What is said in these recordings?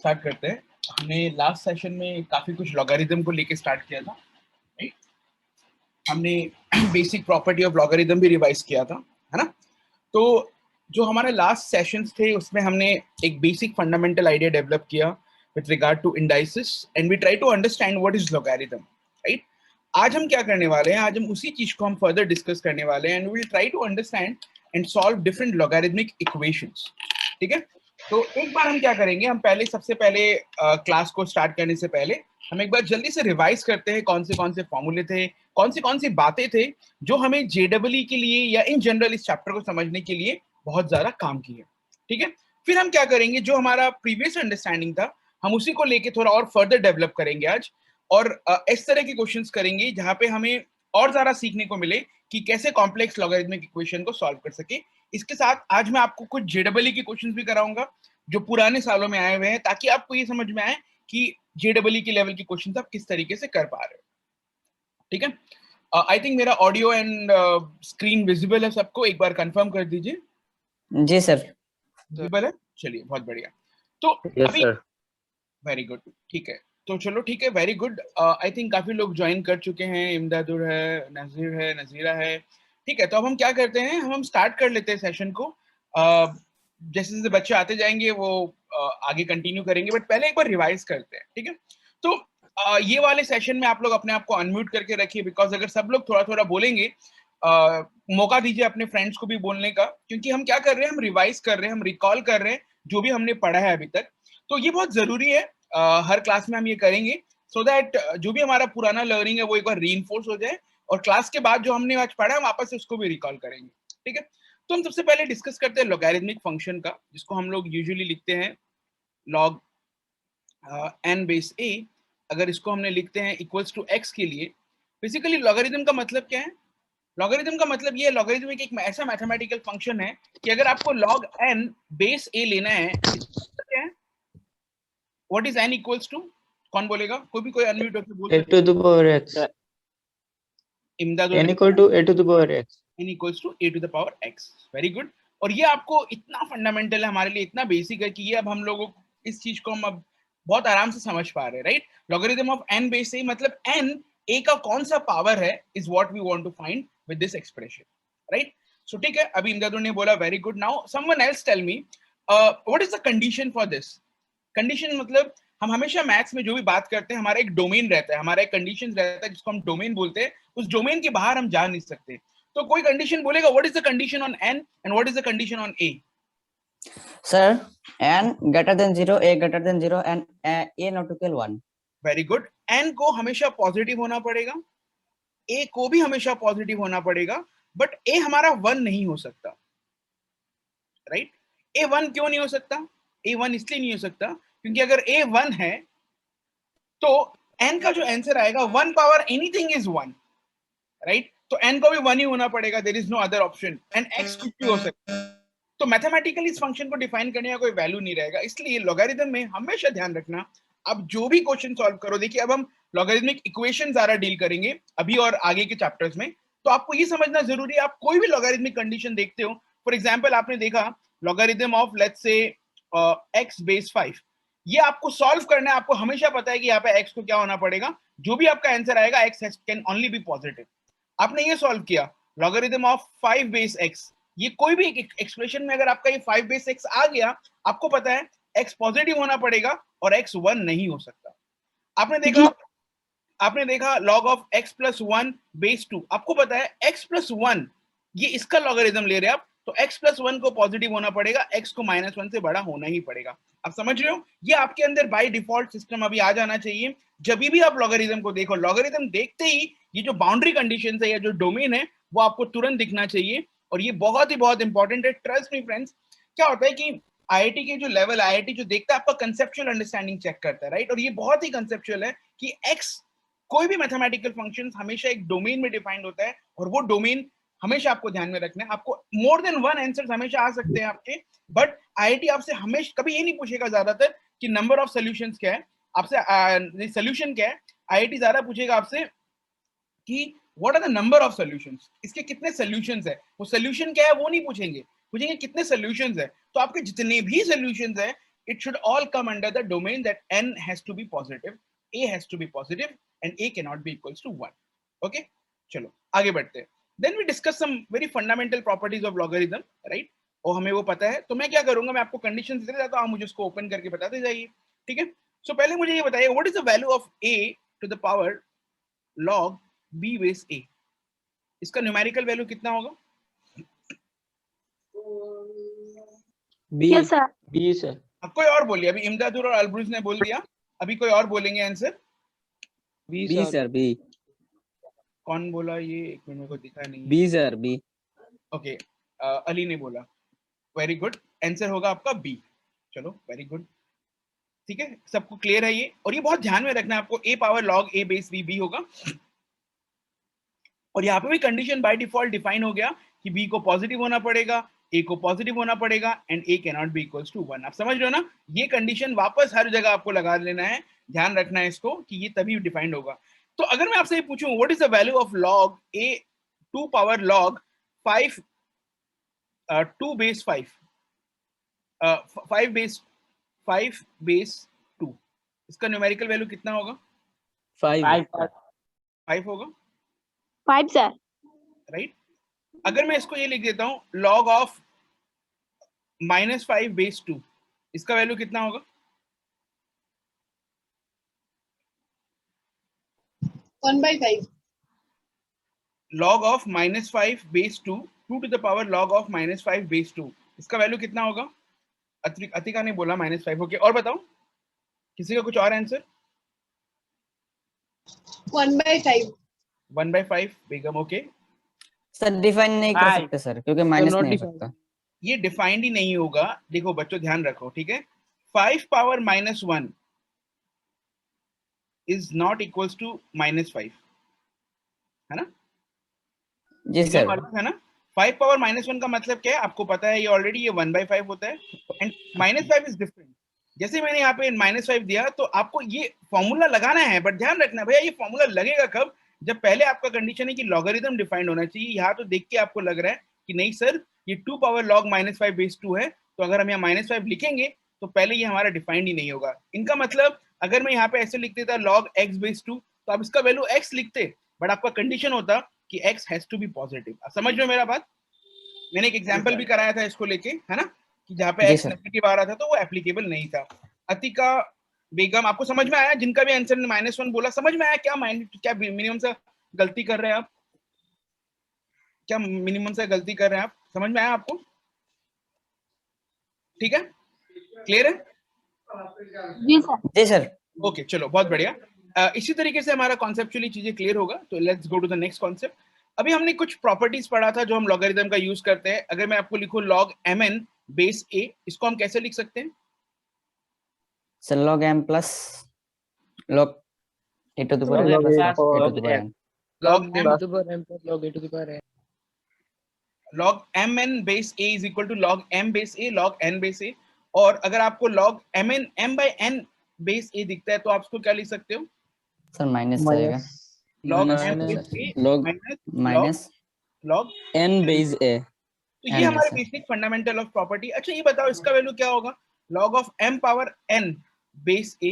Start करते हैं। हमने लास्ट सेशन में काफी कुछ लॉगरिथम को लेके स्टार्ट किया था, राइट? हमने बेसिक प्रॉपर्टी ऑफ लॉगरिथम भी रिवाइज किया था, है ना? तो जो हमारे लास्ट सेशंस थे उसमें हमने एक बेसिक फंडामेंटल आइडिया डेवलप किया with regard to indices and we try to understand what is logarithm, right? आज हम क्या करने वाले हैं, आज हम उसी चीज को हम फर्दर डिस्कस करने वाले हैं and we will try to understand and solve different logarithmic equations, ठीक है? तो एक बार हम क्या करेंगे, हम पहले सबसे पहले क्लास को स्टार्ट करने से पहले हम एक बार जल्दी से रिवाइज करते हैं कौन से फॉर्मूले थे, कौन सी बातें थे जो हमें जेडब्ल्यू के लिए या इन जनरल इस चैप्टर को समझने के लिए बहुत ज्यादा काम की है, ठीक है? फिर हम क्या करेंगे, जो हमारा प्रीवियस अंडरस्टैंडिंग था हम उसी को लेके थोड़ा और फर्दर डेवलप करेंगे आज, और इस तरह के क्वेश्चंस करेंगे जहां पे हमें और ज्यादा सीखने को मिले कि कैसे कॉम्प्लेक्स लॉगरिथमिक इक्वेशन को सॉल्व कर सके। इसके साथ आज मैं आपको कुछ जेडब्ल्यू के क्वेश्चंस भी कराऊंगा जो पुराने सालों में आए हुए हैं, ताकि आपको ये समझ में आए कि जेडब्ल्यू के लेवल के क्वेश्चंस आप किस तरीके से कर पा रहे हो, ठीक है? आई थिंक मेरा ऑडियो एंड स्क्रीन विजिबल है सबको, एक बार कंफर्म कर दीजिए। जी सर। विजिबल है, चलिए बहुत बढ़िया। तो यस अभी सर। वेरी गुड, ठीक है। तो चलो ठीक है, वेरी गुड। आई थिंक काफी लोग ज्वाइन कर चुके हैं, इमदादुर है, नजीर है, नजीरा है, ठीक है। तो अब हम क्या करते हैं, हम स्टार्ट कर लेते हैं सेशन को। जैसे जैसे बच्चे आते जाएंगे वो आगे कंटिन्यू करेंगे, बट पहले एक बार रिवाइज करते हैं, ठीक है? तो ये वाले सेशन में आप लोग अपने आप को अनम्यूट करके रखिए, बिकॉज अगर सब लोग थोड़ा थोड़ा बोलेंगे, मौका दीजिए अपने फ्रेंड्स को भी बोलने का, क्योंकि हम क्या कर रहे हैं, हम रिवाइज कर रहे हैं, हम रिकॉल कर रहे हैं जो भी हमने पढ़ा है अभी तक। तो ये बहुत जरूरी है, हर क्लास में हम ये करेंगे सो दैट जो भी हमारा पुराना लर्निंग है वो एक बार रीइंफोर्स हो जाए, और क्लास के बाद जो हमने आज पढ़ा है वापस से उसको भी रिकॉल करेंगे, ठीक है? तो हम सबसे पहले डिस्कस करते हैं लॉगरिथमिक फंक्शन का, जिसको हम लोग यूजुअली लिखते हैं लॉग n बेस a। अगर इसको हमने लिखते हैं इक्वल्स टू x के लिए, बेसिकली लॉगरिथम का मतलब क्या है? लॉगरिथम का मतलब ये है, लॉगरिथम एक ऐसा मैथमेटिकल फंक्शन है कि अगर आपको log n बेस a लेना है, क्या है, what is n equals to? कौन बोलेगा? कोई अनम्यूट होकर बोल a to the power x. इमदाद n equal to a to the power x. n equals to a to the power x। Very good. और ये आपको इतना फंडामेंटल है, हमारे लिए इतना बेसिक है कि ये अब हम लोगों को इस चीज को हम अब बहुत आराम से समझ पा रहे हैं, right? Logarithm of n base a मतलब n a का कौन सा पावर है is what we want to find with this expression, right? So ठीक है, अभी इमदादुल ने बोला very good. Now someone else tell me what is the condition for this. Condition मतलब हम हमेशा मैथ्स में जो भी बात करते हैं हमारा एक डोमेन रहता है, हमारा एक कंडीशन रहता है जिसको हम डोमेन बोलते हैं, उस डोमेन के बाहर हम जा नहीं सकते। तो कोई कंडीशन बोलेगा what is the condition on n and what is the condition on a? Sir n greater than 0, a greater than 0 and a not equal 1. Very good. n को हमेशा पॉजिटिव होना पड़ेगा, a को भी हमेशा पॉजिटिव होना पड़ेगा, बट a हमारा 1 नहीं हो सकता, राइट? a 1 क्यों नहीं हो सकता? a 1 इसलिए नहीं हो सकता क्योंकि अगर a 1 है तो n का जो आंसर आएगा 1 पावर एनीथिंग इज 1, राइट? तो n को भी 1 ही होना पड़ेगा, there is no other option, and x कुछ भी हो सकता है। तो मैथमेटिकली इस फंक्शन को डिफाइन करने का कोई वैल्यू नहीं रहेगा, इसलिए लॉगरिथम में हमेशा ध्यान रखना, अब जो भी क्वेश्चन सॉल्व करो, देखिए अब हम लॉगरिथमिक इक्वेशन ज्यादा डील करेंगे अभी और आगे के चैप्टर्स में, तो आपको ये समझना जरूरी है, आप कोई भी लॉगरिथमिक कंडीशन देखते हो, फॉर एग्जांपल आपने देखा logarithm of let's say x base 5, ये आपको सॉल्व करना है, आपको हमेशा पता है कि यहाँ पे x को क्या होना पड़ेगा, जो भी आपका आंसर आएगा x can only be positive. आपने ये सॉल्व किया लॉगरिथम ऑफ 5 बेस x, ये कोई भी एक्सप्रेशन में अगर आपका ये 5 बेस x आ गया, आपको पता है x पॉजिटिव होना पड़ेगा और x 1 नहीं हो सकता। आपने देखा log of x plus 1 base 2, आपको पता है x प्लस 1 ये इसका लॉगरिथम ले रहे हैं आप, तो x प्लस 1 को पॉजिटिव होना पड़ेगा, x को माइनस 1 से बड़ा होना ही पड़ेगा। आप समझ रहे हो? ये आपके अंदर बाय डिफॉल्ट सिस्टम अभी आ जाना चाहिए। जब भी आप लॉगरिथम को देखो, लॉगरिथम देखते ही ये जो बाउंड्री कंडीशन है या जो डोमेन है वो आपको तुरंत दिखना चाहिए, और ये बहुत ही बहुत इंपॉर्टेंट है। ट्रस्ट मी फ्रेंड्स, क्या होता है कि आईआईटी के जो लेवल, आईआईटी जो देखता है आपका कंसेप्चुअल अंडरस्टैंडिंग चेक करता है, राइट? और ये बहुत ही कंसेप्चुअल है कि x कोई भी मैथमेटिकल फंक्शन हमेशा एक डोमेन में डिफाइंड होता है, और वो डोमेन हमेशा आपको ध्यान में रखना है। आपको मोर देन वन आंसर्स हमेशा आ सकते हैं आपके, बट आईआईटी आपसे हमेशा कभी ये नहीं पूछेगा ज्यादातर कि नंबर ऑफ सॉल्यूशंस क्या है, आपसे सॉल्यूशन क्या है। आईआईटी ज्यादा पूछेगा आपसे कि what are the number of solutions, इसके कितने सॉल्यूशंस है। वो सॉल्यूशन क्या है वो नहीं पूछेंगे, पूछेंगे कितने सॉल्यूशंस है। तो आपके जितने भी सॉल्यूशंस है it should all come under the domain that n has to be positive, a has to be positive, and a cannot be equals to 1. Okay, चलो आगे बढ़ते हैं. Then we discuss some very fundamental properties of logarithm, right? और हमें वो पता है, तो मैं क्या करूंगा, मैं आपको कंडीशंस देता जाता हूं, आप मुझे उसको ओपन करके बताते जाइए. ठीक है, सो पहले मुझे ये बताइए, what is the value of a to the power log b base a. इसका न्यूमेरिकल वैल्यू कितना होगा? B Yes, sir. B sir. अब कोई और बोलिए, अभी इमदादुर और अलब्रुज ने बोल दिया, अभी कोई और बोलेंगे answer? B B sir. Sir B. कौन बोला ये? एक मिनट, मेरे को दिखा नहीं. B sir B. Okay, Ali ने बोला. वेरी गुड, आंसर होगा आपका बी. चलो वेरी गुड, ठीक है, सबको क्लियर है ये. और ये बहुत ध्यान में रखना है आपको, a power log a base b होगा. और यहाँ पे भी कंडीशन बाय डिफॉल्ट डिफाइन हो गया कि b को पॉजिटिव होना पड़ेगा, a को पॉजिटिव होना पड़ेगा, and a can not be equals to 1. आप समझ रहे हो ना? ये कंडीशन वापस हर जगह आपको लगा लेना है, ध्यान रखना है इसको कि ये तभी डिफाइंड होगा. तो अगर मैं आपसे ये पूछूं what is the value of log a 2 power log 5 2 base 5 5 base 2, इसका न्यूमेरिकल वैल्यू कितना होगा? 5 होगा, 5, sir. राइट? अगर मैं इसको ये लिख देता हूं log ऑफ -5 बेस 2, इसका वैल्यू कितना होगा? 1/5. log of -5 base 2 2 to the power log of -5 base 2, इसका वैल्यू कितना होगा? अतिका ने बोला -5. ओके, और बताओ किसी का कुछ और आंसर? 1/5. 1/5 बेगम. ओके, सर डिफाइन नहीं कर सकते सर, क्योंकि माइनस not नहीं हो defined. सकता. ये डिफाइंड ही नहीं होगा. देखो बच्चों ध्यान रखो, ठीक है, 5 power -1 is not equals to -5, है ना? जी इधर सर. मालूम है ना? 5 पावर -1 का मतलब क्या है आपको पता है, ये ऑलरेडी ये 1/5 होता है, एंड -5 इज डिफरेंट. जैसे मैंने यहाँ पे -5 दिया, तो आपको ये फॉर्मूला लगाना है, बट ध्यान रखना भैया, ये फॉर्मूला लगेगा कब? जब पहले आपका कंडीशन है कि लॉगरिथम डिफाइंड होना चाहिए. यहाँ तो देख के आपको लग रहा है कि नहीं सर, ये 2 पावर log -5 बेस 2 है, तो अगर हम यहाँ -5 लिखेंगे तो पहले ये हमारा डिफाइंड ही नहीं होगा. इनका मतलब अगर मैं यहाँ पे ऐसे लिख देता log x बेस 2, तो आप इसका वैल्यू x लिखते, बट आपका कंडीशन होता कि x has to be positive. आप समझ रहे हो मेरा बात? मैंने एक एग्जांपल भी कराया था इसको लेके, है ना, कि जहाँ पे जी x सर. नेगेटिव आ रहा था तो वो एप्लीकेबल नहीं था. अतिका बेगम, आपको समझ में आया? जिनका भी आंसर ने -1 बोला, समझ में आया क्या क्या मिनिमम सा गलती कर रहे हैं आप? क्या मिनिमम से गलती कर रहे हैं आप? समझ में आया आपको? ठीक है, क्लियर है? जी सर. जी सर. ओके, चलो बहुत बढ़िया. इसी तरीके से हमारा कॉन्सेप्चुअली चीजें क्लियर होगा. तो let's go to the next concept. अभी हमने कुछ प्रॉपर्टीज पढ़ा था जो हम लॉगरिथम का यूज करते हैं. अगर मैं आपको लिखूं log mn बेस a, इसको हम कैसे लिख सकते हैं? Sir log m plus log a to the power Log plus a log a to power the power n. log m Log to the power m plus log a to the power n. log mn base a is equal to log m base a log n base a. और अगर आपको log mn m by n base a दिखता है तो आप इसको क्या लिख सकते हो? सर माइनस जाएगा. log Minus m n base a log minus log. n base a. तो ये n हमारे base a. Basic fundamental of property. अच्छा ये बताओ इसका वैल्यू क्या होगा? log of m power n base a,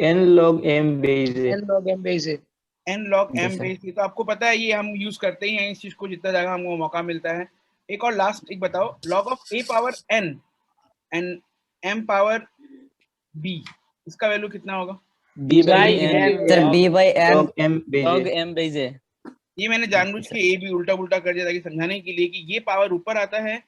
N log m base a. n log m जी बेस सर. a. तो आपको पता है ये हम यूज करते ही हैं इस चीज को जितना जगह हमको मौका मिलता है. एक और लास्ट एक बताओ, log of a power n and m power b, इसका वैल्यू कितना होगा? b by n sir b by n. Log m base log a. m base a. ये मैंने जानबूझ के ए भी उल्टा उल्टा कर दिया ताकि समझाने के लिए कि ये पावर ऊपर आता है,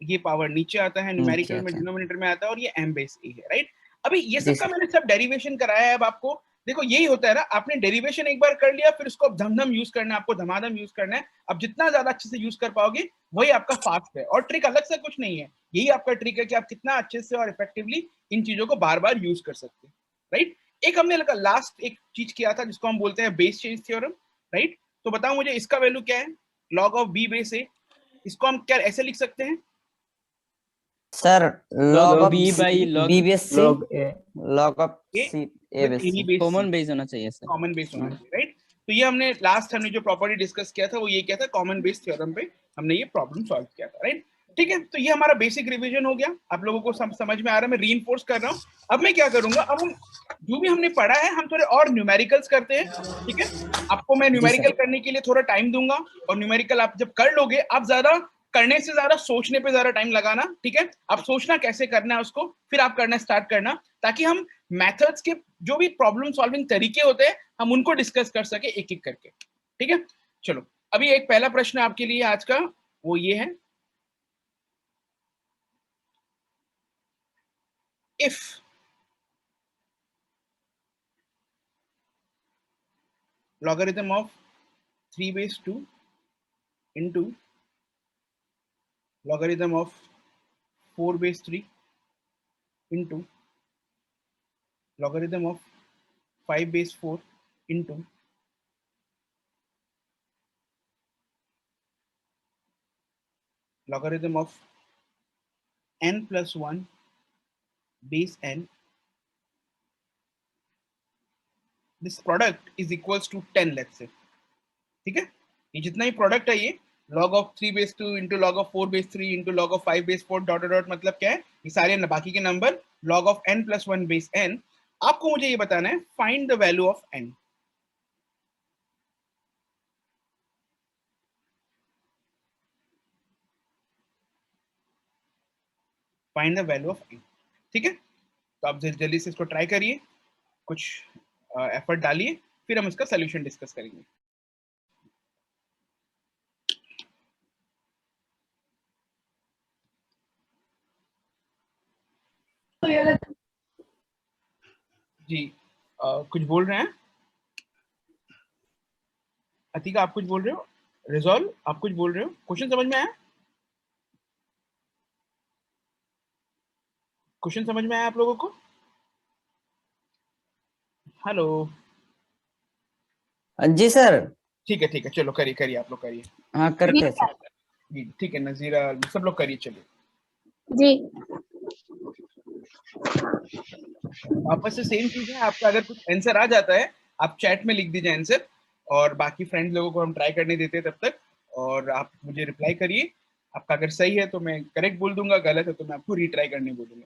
ये पावर नीचे आता है, न्यूमेरिकल में आता है. डिनोमिनेटर में आता है, और ये m बेस a है, राइट? अभी ये जी सब का सर. मैंने सब डेरिवेशन कराया है. अब आपको देखो यही होता है ना, आपने डेरिवेशन एक बार कर लिया, फिर उसको अब धमधम यूज करना है, आपको धमाधम यूज करना है. अब जितना ज्यादा अच्छे से यूज कर पाओगे वही आपका फास्ट है, और ट्रिक अलग से कुछ नहीं है. यही आपका ट्रिक है कि आप कितना अच्छे से और इफेक्टिवली इन चीजों को बार बार यूज कर सकते हैं, राइट? एक हमने लास्ट एक चीज किया था जिसको हम बोलते हैं बेस चेंज थ्योरम, राइट? तो बताओ मुझे इसका वैल्यू क्या है? log of b base a, इसको हम क्या ऐसे लिख सकते हैं? Sir log of b by log b base c Log a. log of A c a base c. Common base होना चाहिए सर. कॉमन बेस होना चाहिए, राइट? तो ये हमने लास्ट हमने जो प्रॉपर्टी डिस्कस किया था वो ये क्या था, कॉमन बेस थ्योरम पे हमने ये प्रॉब्लम सॉल्व किया था, राइट? ठीक है, तो ये हमारा बेसिक रिवीजन हो गया, आप लोगों को समझ में आ रहा है, मैं रीइंफोर्स कर रहा हूँ। अब मैं क्या करूंगा, अब हम जो भी हमने पढ़ा है हम थोड़े और न्यूमेरिकल्स करते हैं, ठीक है। आपको मैं न्यूमेरिकल करने के लिए थोड़ा टाइम दूंगा, और न्यूमेरिकल आप जब कर लोगे, आप ज्यादा करने से ज्यादा सोचने पे ज्यादा टाइम लगाना, ठीक है। आप सोचना कैसे करना है उसको, फिर आप करना स्टार्ट करना, ताकि हम मेथड्स के जो भी प्रॉब्लम सॉल्विंग तरीके होते हैं हम उनको डिस्कस कर सके एक एक करके, ठीक है। चलो, अभी एक पहला प्रश्न आपके लिए आज का, वो ये है, if logarithm of 3 base 2 into logarithm of 4 base 3 into logarithm of 5 base 4 into logarithm of n plus 1 base n, this product is equals to 10, let's say, ठीक है। ये जितना ही प्रोडक्ट है, ये log of 3 base 2 into log of 4 base 3 into log of 5 base 4 dot dot, मतलब क्या है, ये सारे बाकी के number log of n plus 1 base n। आपको मुझे ये बताना है, find the value of n। Find the value of n, ठीक है। तो आप जल्दी से इसको ट्राई करिए, कुछ एफर्ट डालिए, फिर हम इसका सोल्यूशन डिस्कस करेंगे। जी, कुछ बोल रहे हैं? अतिका, आप कुछ बोल रहे हो? रिजॉल्व, आप कुछ बोल रहे हो? क्वेश्चन समझ में आया? क्वेश्चन समझ में आया आप लोगों को? हेलो? जी सर। ठीक है, चलो करिए करिए, आप लोग करिए। हाँ करते हैं सर। जी ठीक है, नजीरा सब लोग करिए, चलिए। जी। वापस से सेम चीज है, आपका अगर कुछ आंसर आ जाता है आप चैट में लिख दीजिए आंसर, और बाकी फ्रेंड्स लोगों को हम ट्राई करने देते हैं तब तक, और आप मुझे रिप्लाई करिए। आपका अगर सही है तो मैं करेक्ट बोल दूंगा, गलत है तो मैं आपको रीट्राई करने बोलूंगा।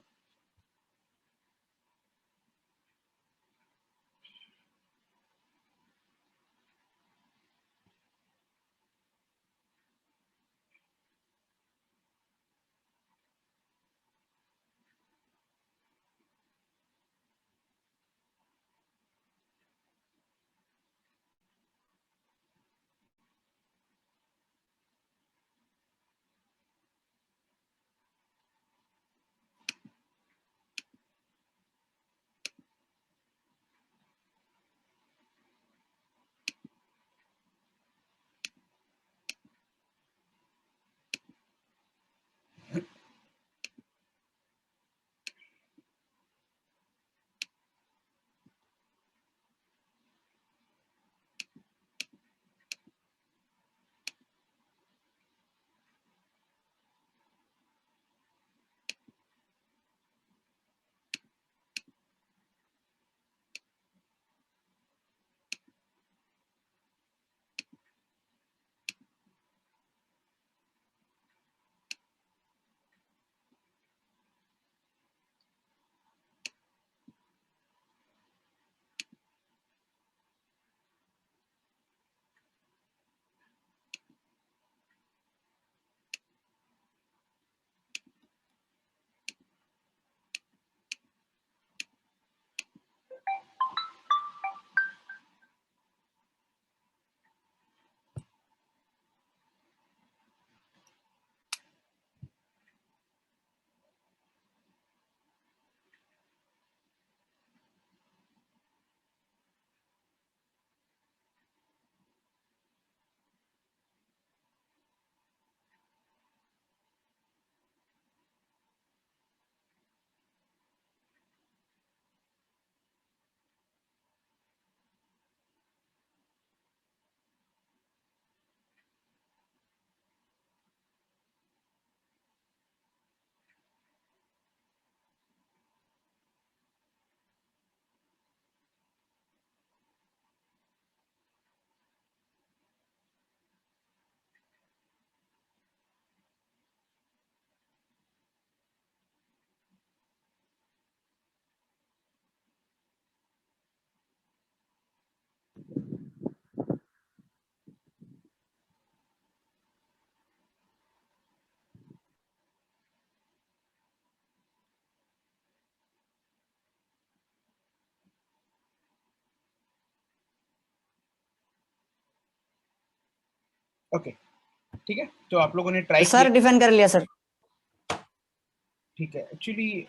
ओके ठीक है, तो आप लोगों ने ट्राई सर किया। डिफाइन कर लिया सर। ठीक है, एक्चुअली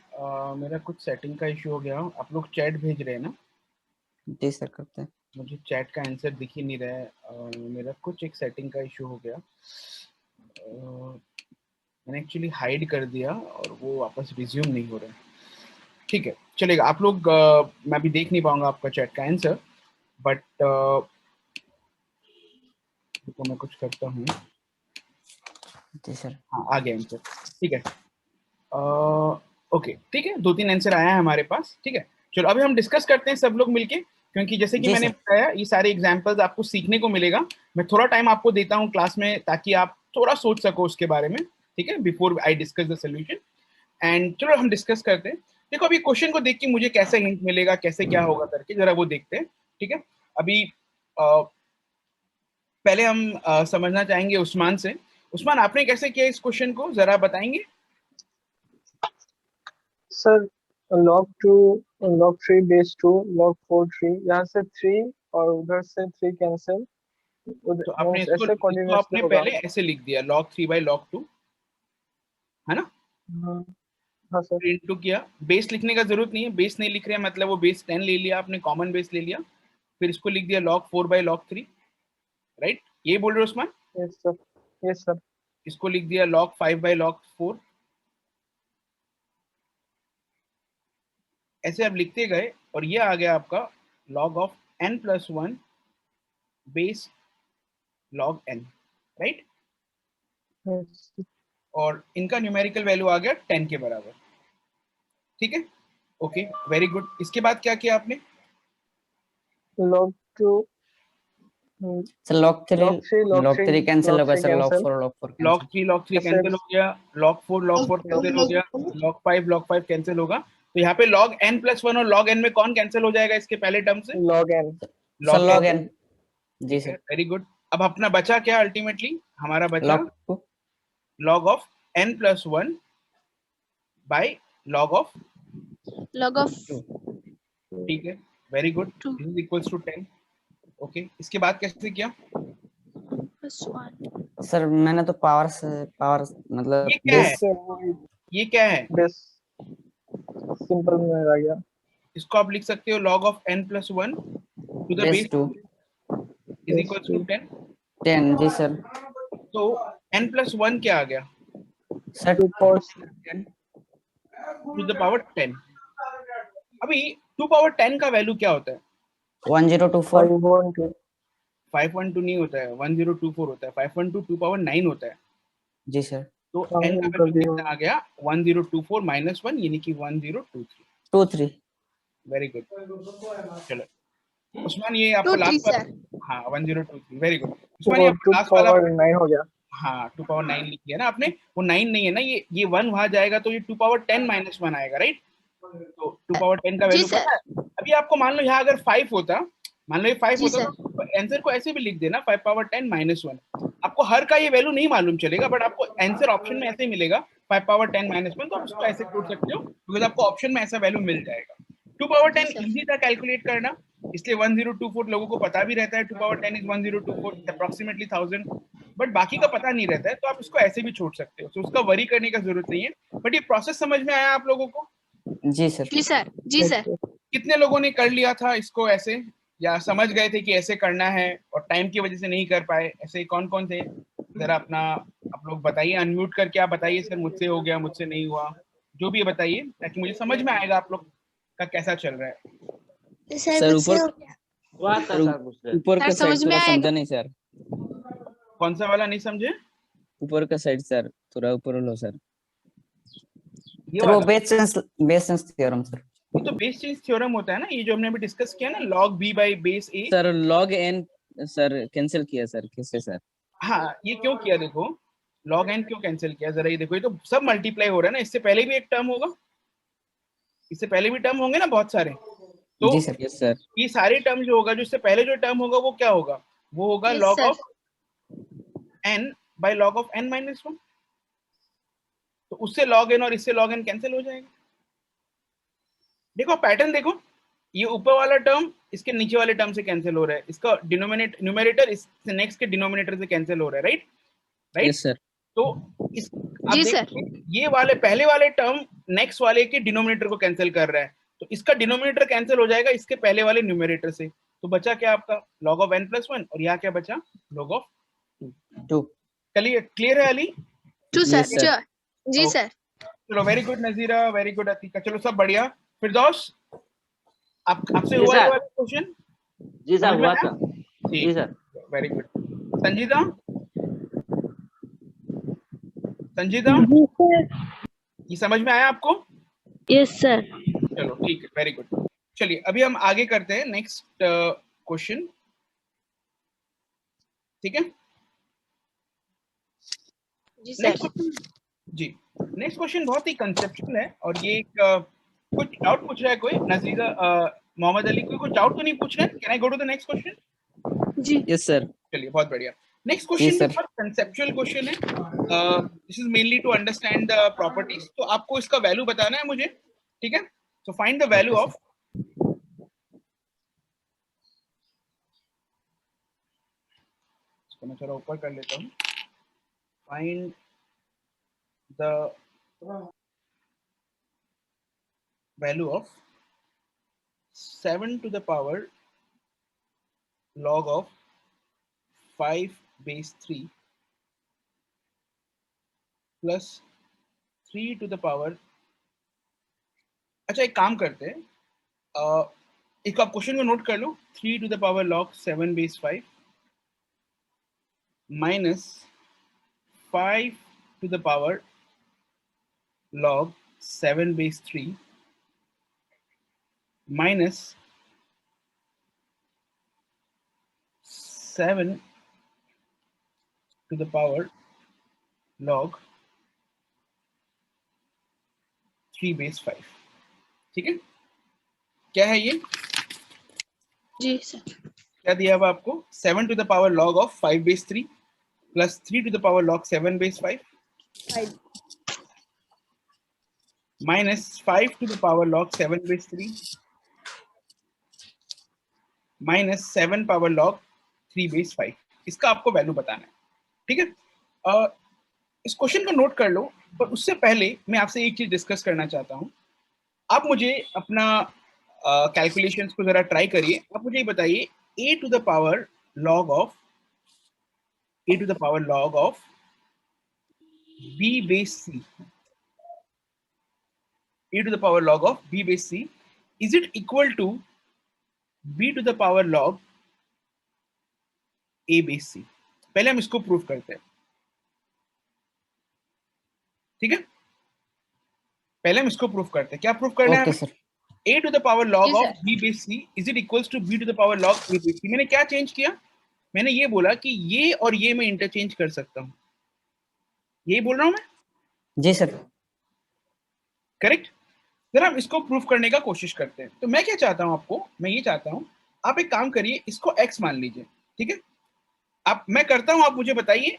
मेरा कुछ सेटिंग का इशू हो गया। आप लोग चैट भेज रहे हैं ना, जी सर करते हैं। मुझे चैट का आंसर दिख ही नहीं रहा है। मेरा कुछ एक सेटिंग का इशू हो गया। मैंने एक्चुअली हाइड कर दिया और वो वापस रिज्यूम नहीं हो रहा है। ठीक है चलेगा, आप लोग मैं अभी देख नहीं पाऊंगा आपका चैट का आंसर, बट तो मैं कुछ करता हूँ। जी सर। हाँ आ गया आंसर, ठीक है। ओके ठीक है, 2-3 आंसर आया है हमारे पास। ठीक है चलो अभी हम डिस्कस करते हैं सब लोग मिलके, क्योंकि जैसे कि जी मैंने सर। बताया ये सारे एग्जांपल्स आपको सीखने को मिलेगा। मैं थोड़ा टाइम आपको देता हूँ क्लास में ताकि आप थोड़ा सोच सको उसके बारे में, ठीक है, before I discuss the solution. And चलो हम डिस्कस करते हैं। देखो अभी क्वेश्चन को देख के मुझे कैसे हिंट मिलेगा, कैसे क्या होगा करके जरा वो देखते हैं। ठीक है अभी पहले हम समझना चाहेंगे उस्मान से। उस्मान आपने कैसे किया इस क्वेश्चन को जरा बताएंगे? सर log 3 बेस 2 log 4 3, यहाँ से 3 और उधर से 3 कैंसिल, तो आपने ऐसे इसको कोऑर्डिनेट्स में आपने होगा। पहले ऐसे लिख दिया log 3 by log 2, है ना? हाँ हाँ सर। फिर इंटू किया। बेस लिखने का जरूरत नहीं है, बेस नहीं लिख रहे हैं मतलब वो बेस 10 ले लिया आपने, कॉमन बेस ले लिया। फिर इसको लिख दिया log 4 by log 3, राइट? ये बोल रहे हो Usman? Yes sir, yes sir. इसको लिख दिया log 5 by log 4। ऐसे आप लिखते गए और ये आ गया आपका log of n+1 base log n, right? Yes और इनका न्यूमेरिकल वैल्यू आ गया 10 के बराबर। ठीक है ओके वेरी गुड। इसके बाद क्या किया आपने? log 2 सर log 3 कैंसिल होगा सर, log 4 log कैंसिल। 3 ऐसे कैंसिल हो गया, log 4 कैंसिल हो गया, log 5 कैंसिल होगा। तो यहाँ पे log n+1 और log n में कौन कैंसिल हो जाएगा इसके पहले टर्म से? log n। Sir log log n। n। जी ठीक है सर। Very good. अब अपना बचा क्या अल्टीमेटली? हमारा बचा log 2। log of n+1 by log of Log of 2। ठीक है very good, 2 this is equals to 10। Okay इसके बाद कैसे किया? plus 1. सर मैंने तो पावर मतलब ये क्या है? बेस से वही ये क्या है? बेस सिंपल में रह गया। इसको आप लिख सकते हो log of n+1 to the base base 2 is equals to 10। 10। जी सर। तो n+1 क्या आ गया? Sir 2 power to the power 10। अभी 2 पावर 10 का वैल्यू क्या होता है? 1024। 512। 512 नहीं होता है, 1024 होता है। 512 2 पावर 9 होता है। जी सर। तो हाँ n का वो कर वैल्यू दिया। कितना आ गया? 1024 माइनस 1 यानी कि 1023। 23। Very good. चलो उस्मान ये आपका 2 3 लास्ट sir. वाला, हाँ 1023 वेरी गुड। उस्मान ये वो आपका 2 लास्ट वाला, power 9 हो गया। हाँ 2 पावर 9 लिख दिया ना आपने। वो 9 नहीं है ना, ये 1 वहां जाएगा तो ये 2 पावर 10 माइनस 1 आएगा, राइट? तो 2 पावर 10 का जी वैल्यू सर। पता है? अभी आपको मान लो यहाँ अगर 5 होता, मान लो ये 5 जी होता सर। तो आंसर को ऐसे भी लिख देना 5 पावर 10 माइनस 1। आपको हर का ये वैल्यू नहीं मालूम चलेगा, बट आपको आंसर ऑप्शन में ऐसे ही मिलेगा 5 पावर 10 माइनस 1, तो आप उसको ऐसे जोड़ सकते हो बिकॉज आपको ऑप्शन में ऐसा वैल्यू मिल जाएगा। 2 पावर 10 जी सर। इजी था कैलकुलेट करना, इसलिए 1024 लोगों को पता भी रहता है 2 पावर 10 इज 1024 अप्रोक्सीमेटली 1000, बट बाकी का पता नहीं रहता है, तो आप इसको ऐसे भी छोड़ सकते हो, तो उसका वरी करने का जरूरत नहीं है। बट ये प्रोसेस समझ में आया आप लोगों को? जी सर। जी सर। जी सर। कितने लोगों ने कर लिया था इसको ऐसे, या समझ गए थे कि ऐसे करना है और टाइम की वजह से नहीं कर पाए? ऐसे कौन कौन थे? जरा अपना आप लोग बताइए, अनम्यूट करके आप बताइए सर मुझसे हो गया, मुझसे नहीं हुआ, जो भी बताइए ताकि मुझे समझ में आएगा आप लोग का कैसा चल रहा है। सर ऊपर ऊपर सर का समझ साइड में थोड़ा आएगा। समझा नहीं सर। कौन सा वाला नहीं समझे? ऊपर का साइड सर थोड़ा ऊपर लो सर। ये सर वो वाला? Base sense theorem sir. ये तो बेस चेंज थ्योरम होता है ना, ये जो हमने अभी डिस्कस किया ना, log b by base a। Sir log n sir cancel किया सर, कैसे सर? हाँ ये क्यों किया देखो, log n क्यों कैंसिल किया जरा ये देखो, ये तो सब मल्टीप्लाई हो रहा है ना, इससे पहले भी एक टर्म होगा, इससे पहले भी टर्म होंगे ना बहुत सारे, तो जी सर। Yes sir. ये सारे टर्म जो होगा, जो इससे पहले जो टर्म होगा वो क्या होगा? वो होगा Yes, log sir. Of n by log of n minus 1। तो उससे log n और इससे log n कैंसिल हो जाएगा। देखो पैटर्न देखो, ये ऊपर वाला टर्म इसके नीचे वाले टर्म से कैंसिल हो रहा है, इसका न्यूमरेटर इससे नेक्स्ट के डिनोमिनेटर से कैंसिल हो रहा है, राइट राइट। Yes, sir. तो इस आप जी देखिए ये वाले पहले वाले टर्म नेक्स्ट वाले के डिनोमिनेटर को कैंसिल कर रहा है, तो इसका डिनोमिनेटर कैंसिल हो जाएगा इसके पहले वाले न्यूमरेटर से, तो बचा क्या आपका log of n+1 और यहाँ क्या बचा log of 2. क्लियर है Ali? Two sir Yes, sir. जी Okay. सर। चलो very good Nazira, very good Atika, चलो सब बढ़िया। फिरदौस आपसे जी हुआ ये सर। वाला क्वेश्चन? जी सर समझ में हुआ आया? था। जी ठीक, सर। Very good. संजीदा संजीदा ये समझ में आया आपको? Yes sir. चलो ठीक है, वेरी गुड। चलिए अभी हम आगे करते हैं नेक्स्ट क्वेश्चन, ठीक है? जी सर। नेक्स्ट क्वेश्चन जी, नेक्स्ट क्वेश्चन बहुत ही कंसेप्चुअल है और ये एक कुछ डाउट पूछ रहा है कोई? नजीदा मोहम्मद अली कोई कुछ डाउट तो नहीं पूछ रहे हैं? Can I go to the next question? जी Yes, sir. चलिए बहुत बढ़िया। नेक्स्ट जी, क्वेश्चन सर। बहुत कंसेप्चुअल क्वेश्चन है, this is mainly to understand the properties, तो आपको इसका वैल्यू बताना है मुझे, ठीक है? So find the value Okay, of, इसको मैं थोड़ा ऊपर कर लेता हूँ, find the value of 7 to the power log of 5 base 3 plus 3 to the power, अच्छा एक काम करते हैं, एक आप क्वेश्चन को नोट कर लो, 3 to the power log 7 base 5 minus 5 to the power log 7 base 3 minus 7 to the power log 3 base 5, ठीक है? क्या है ये? जी सर। क्या दिया हुआ आपको? 7 to the power log of 5 base 3 plus 3 to the power log 7 base 5 minus 5 to the power log 7 base 3 minus 7 power log 3 base 5, इसका आपको वैल्यू बताना है, ठीक है? इस क्वेश्चन को नोट कर लो, पर उससे पहले मैं आपसे एक चीज डिस्कस करना चाहता हूं। आप मुझे अपना कैलकुलेशंस को जरा ट्राई करिए, आप मुझे बताइए a to the power log of b base c, a to the power log of b base c, is it equal to b to the power log a base c? पहले हम इसको proof करते हैं, ठीक है? पहले हम इसको प्रूफ करते हैं। क्या प्रूफ करना है? Okay, sir. a to the power log Yes, of b base c is it equals to b to the power log a base c? मैंने क्या चेंज किया? मैंने ये बोला कि ये और ये मैं इंटरचेंज कर सकता हूं, यही बोल रहा हूं मैं, जी सर। करेक्ट? जरा हम इसको प्रूफ करने का कोशिश करते हैं। तो मैं क्या चाहता हूं आपको, मैं ये चाहता हूं आप एक काम करिए, इसको x मान लीजिए, ठीक है? आप मैं करता हूं, आप मुझे बताइए।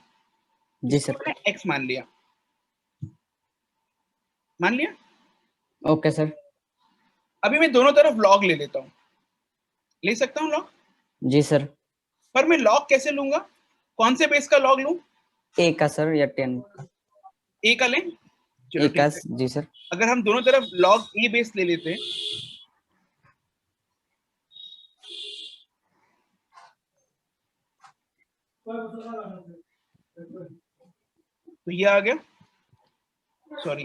जी सर। मैंने x मान लिया, मान लिया। Okay sir. अभी मैं दोनों तरफ log ले लेता हूं, ले सकता हूं log? जी सर। पर मैं log कैसे लूंगा? कौन से बेस का log लूं? ए का सर या 10 का? a का लें? चलो ए ठीक का, है। जी सर। अगर हम दोनों तरफ log a बेस ले लेते हैं, तो ये आ गया, सॉरी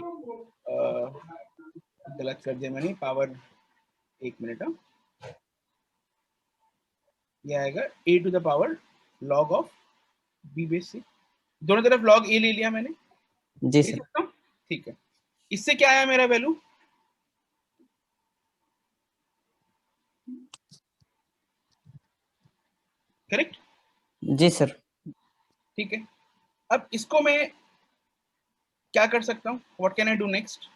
गलत कर दिया मैंने, पावर, एक मिनट, ये आएगा a to the power log of b base c, दोनों तरफ log a ले लिया मैंने, जी ले सर। सकता हूं? ठीक है। इससे क्या आया मेरा वैल्यू? करेक्ट? जी सर। ठीक है। अब इसको मैं क्या कर सकता हूं? What can I do next?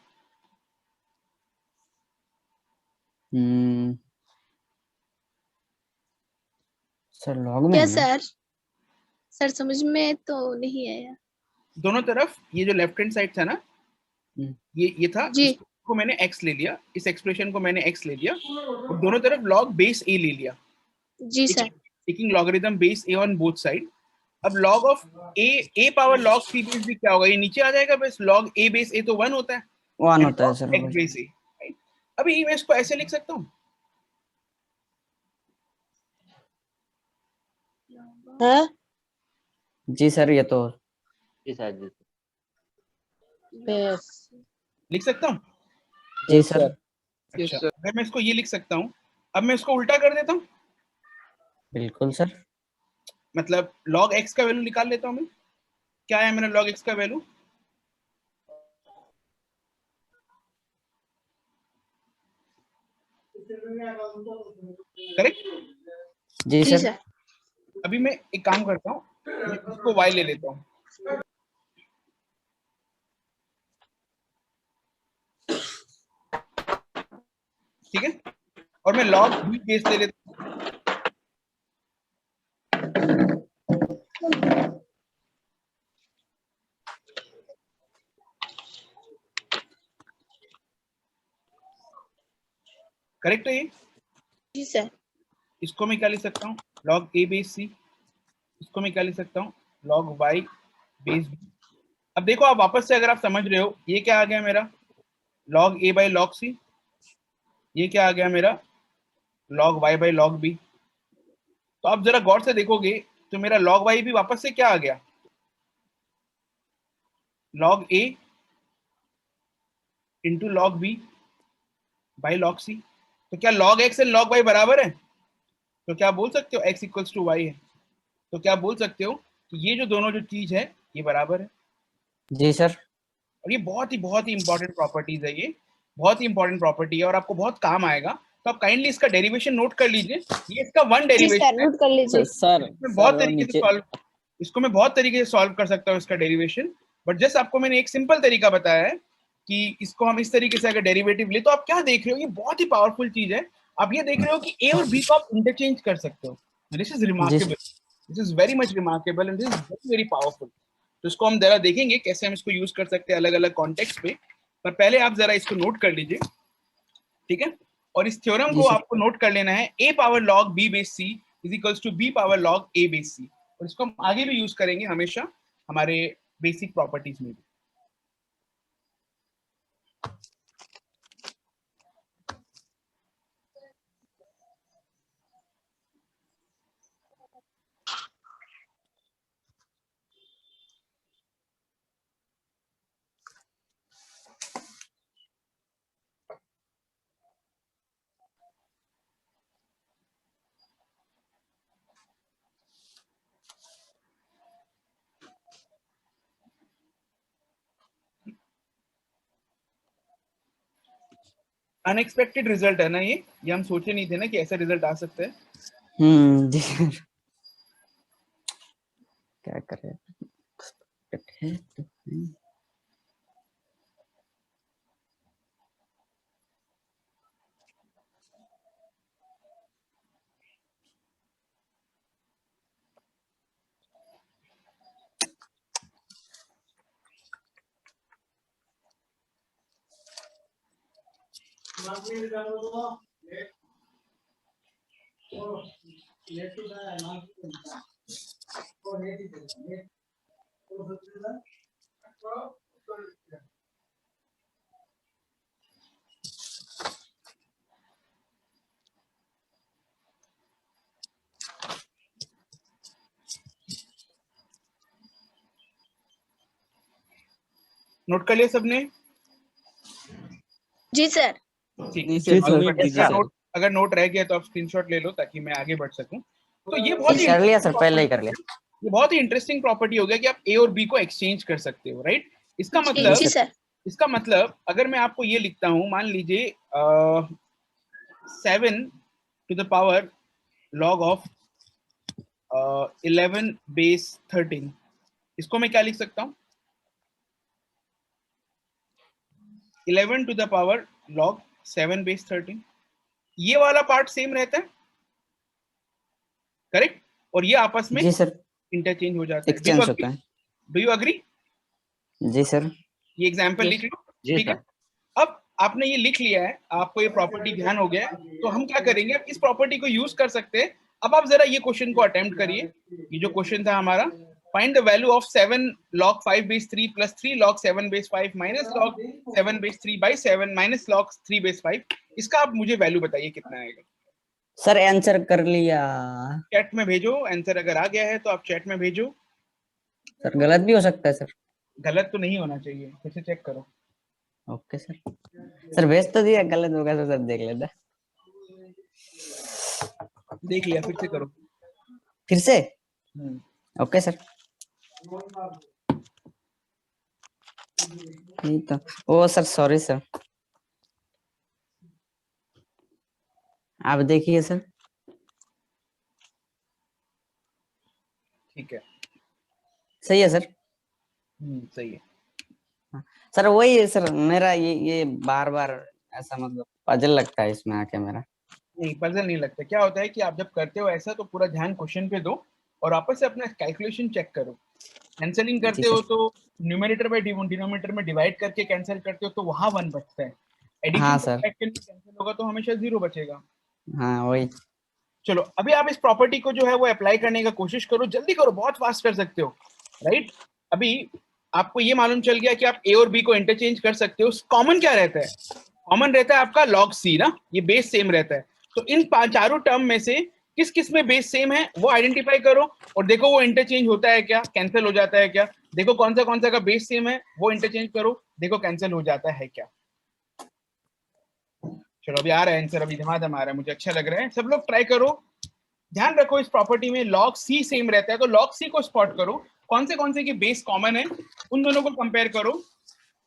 Sir log में क्या है ना? सर समझ में तो नहीं आया। दोनों तरफ ये जो लेफ्ट हैंड साइड था ना, हम्म। ये था, जी। को मैंने x ले लिया, इस एक्सप्रेशन को मैंने x ले लिया और दोनों तरफ log बेस a ले लिया, जी sir. Taking logarithm base a on both side. अब log of a power log c base b क्या होगा, ये नीचे आ जाएगा, बस log a बेस a तो 1 होता है, 1 होता है sir. x base a, right. अभी मैं इसको ऐसे लिख सकता हूँ, हाँ जी सर, ये तो बेस। लिख सकता हूँ। जी सर। अच्छा, अगर मैं इसको ये लिख सकता हूँ, अब मैं इसको उल्टा कर देता हूँ, बिल्कुल सर। मतलब log x का वैल्यू निकाल लेता हूँ मैं। क्या है मेरा log x का वैल्यू? करेक्ट। जी जी सर। सर। अभी मैं एक काम करता हूँ, इसको y ले लेता हूँ, ठीक है, और मैं log b बेस ले लेता हूँ। करेक्ट है ये? जी सर। इसको मैं क्या लिख सकता हूँ, log a बेस c। इसको मैं क्या लिख सकता हूँ, log y बेस b। अब देखो, आप वापस से अगर आप समझ रहे हो, ये क्या आ गया मेरा, log a by log c। ये क्या आ गया मेरा, log y by log b। तो आप जरा गौर से देखोगे तो मेरा log y भी वापस से क्या आ गया, log a into log b by log c। तो क्या log x and log y बराबर है? तो क्या बोल सकते हो x इक्वल्स टू y है? तो क्या बोल सकते हो कि ये जो दोनों जो चीज है ये बराबर है। जी सर। और ये बहुत ही इंपॉर्टेंट प्रॉपर्टीज है, ये बहुत ही इंपॉर्टेंट प्रॉपर्टी है और आपको बहुत काम आएगा। तो आप काइंडली इसका डेरिवेशन नोट कर लीजिए, ये इसका वन जी सर, डेरिवेशन है। नोट कर लीजिए। सर इसमें बहुत वो तरीके से नीचे सॉल्व, इसको मैं बहुत तरीके से सॉल्व कर सकता हूँ इसका डेरिवेशन, बट जस्ट आपको मैंने एक सिंपल तरीका बताया है कि इसको हम इस तरीके से अगर डेरिवेटिव ले, तो आप क्या देख रहे हो, ये बहुत ही पावरफुल चीज है। आप ये देख रहे हो कि ए और बी को आप इंटरचेंज कर सकते हो। This is remarkable, this is very much remarkable and this is very very powerful. तो इसको हम जरा देखेंगे कैसे हम इसको यूज कर सकते हैं अलग अलग कॉन्टेक्स्ट पे, पर पहले आप जरा इसको नोट कर लीजिए, ठीक है। और इस थ्योरम जी को सर। आपको नोट कर लेना है, a power log b base c is equals to b power log a base c। और इसको हम आगे भी यूज करेंगे हमेशा हमारे बेसिक प्रॉपर्टीज में भी। अनएक्सपेक्टेड रिजल्ट है ना ये हम सोचे नहीं थे ना कि ऐसा रिजल्ट आ सकता है। जी सर। क्या करें। नोट कर लिया सबने? जी सर। ठीक नहीं है, सर, सर। नोट कीजिए सर। अगर नोट रह गया तो आप स्क्रीनशॉट ले लो ताकि मैं आगे बढ़ सकूं। तो ये कर लिया सर, पहले ही कर लिया। ये बहुत ही इंटरेस्टिंग प्रॉपर्टी हो गया कि आप ए और बी को एक्सचेंज कर सकते हो, राइट। इसका जी मतलब, जी सर। इसका मतलब अगर मैं आपको ये लिखता हूं, मान लीजिए 7 to the power log of 11 base 13, इसको मैं क्या लिख सकता हूं, 11 to the power log 7 base 13। ये वाला पार्ट सेम रहता है, करेक्ट, और ये आपस में जी सर। इंटरचेंज हो जाता है। एक्सचेंज होता है। Do you agree? जी सर। ये एग्जांपल लिख लो, जी ठीक है। सर। अब आपने ये लिख लिया है, आपको ये प्रॉपर्टी ध्यान हो गया है, तो हम क्या करेंगे, अब इस प्रॉपर्टी को यूज कर सकते हैं। अब आप जरा ये क्वेश्चन को अटेम्प्ट करिए। ये जो क्वेश्चन था हमारा, find the value of 7 log 5 base 3 plus 3 log 7 base 5 minus log 7 base 3 by 7 minus log 3 base 5। इसका आप मुझे वैल्यू बताइए कितना आएगा। सर आंसर कर लिया। चैट में भेजो, आंसर अगर आ गया है तो आप चैट में भेजो। सर गलत भी हो सकता है सर। गलत तो नहीं होना चाहिए, फिर से चेक करो। Okay sir. सर भेज तो दिया, गलत होगा तो सर देख लेना। देख लिया, फिर से करो। फिर से ओके सर। नहीं तो ओ सर सॉरी सर। आप देखिए सर। ठीक है, सही है सर। सही है। सर वही है सर, मेरा ये बार बार ऐसा मतलब पजल लगता है इसमें आके मेरा। नहीं, पजल नहीं लगता। क्या होता है कि आप जब करते हो ऐसा तो पूरा ध्यान क्वेश्चन पे दो और वापस से अपना कैलकुलेशन चेक करो। कैंसलिंग जी करते हो सर। तो न्यूमरेटर बाय डिनोमिनेटर में डिवाइड करके कैंसिल करते हो तो वहां 1 बचता है। एडिशन हाँ सर। सब्ट्रैक्शन में कैंसिल होगा तो हमेशा 0 बचेगा। हाँ वही। चलो अभी आप इस प्रॉपर्टी को जो है वो अप्लाई करने का कोशिश करो, जल्दी करो, बहुत फास्ट कर सकते हो, राइट। अभी आपको ये मालूम चल गया कि आप ए और बी को इंटरचेंज कर सकते हो। कॉमन क्या रहता है? कॉमन रहता है आपका log c ना, ये बेस सेम रहता है। तो इन चारों टर्म में से किस किस में बेस सेम है वो आइडेंटिफाई करो और देखो वो इंटरचेंज होता है क्या, कैंसिल हो जाता है क्या। देखो कौन सा का बेस सेम है वो इंटरचेंज करो, देखो कैंसिल हो जाता है क्या। चलो अभी आ रहा है आंसर, अभी धमाधम आ रहा है, मुझे अच्छा लग रहा है। सब लोग ट्राई करो। ध्यान रखो इस प्रॉपर्टी में log c सेम रहता है, तो log c को स्पॉट करो, कौन से की बेस कॉमन है, उन दोनों को कंपेयर करो,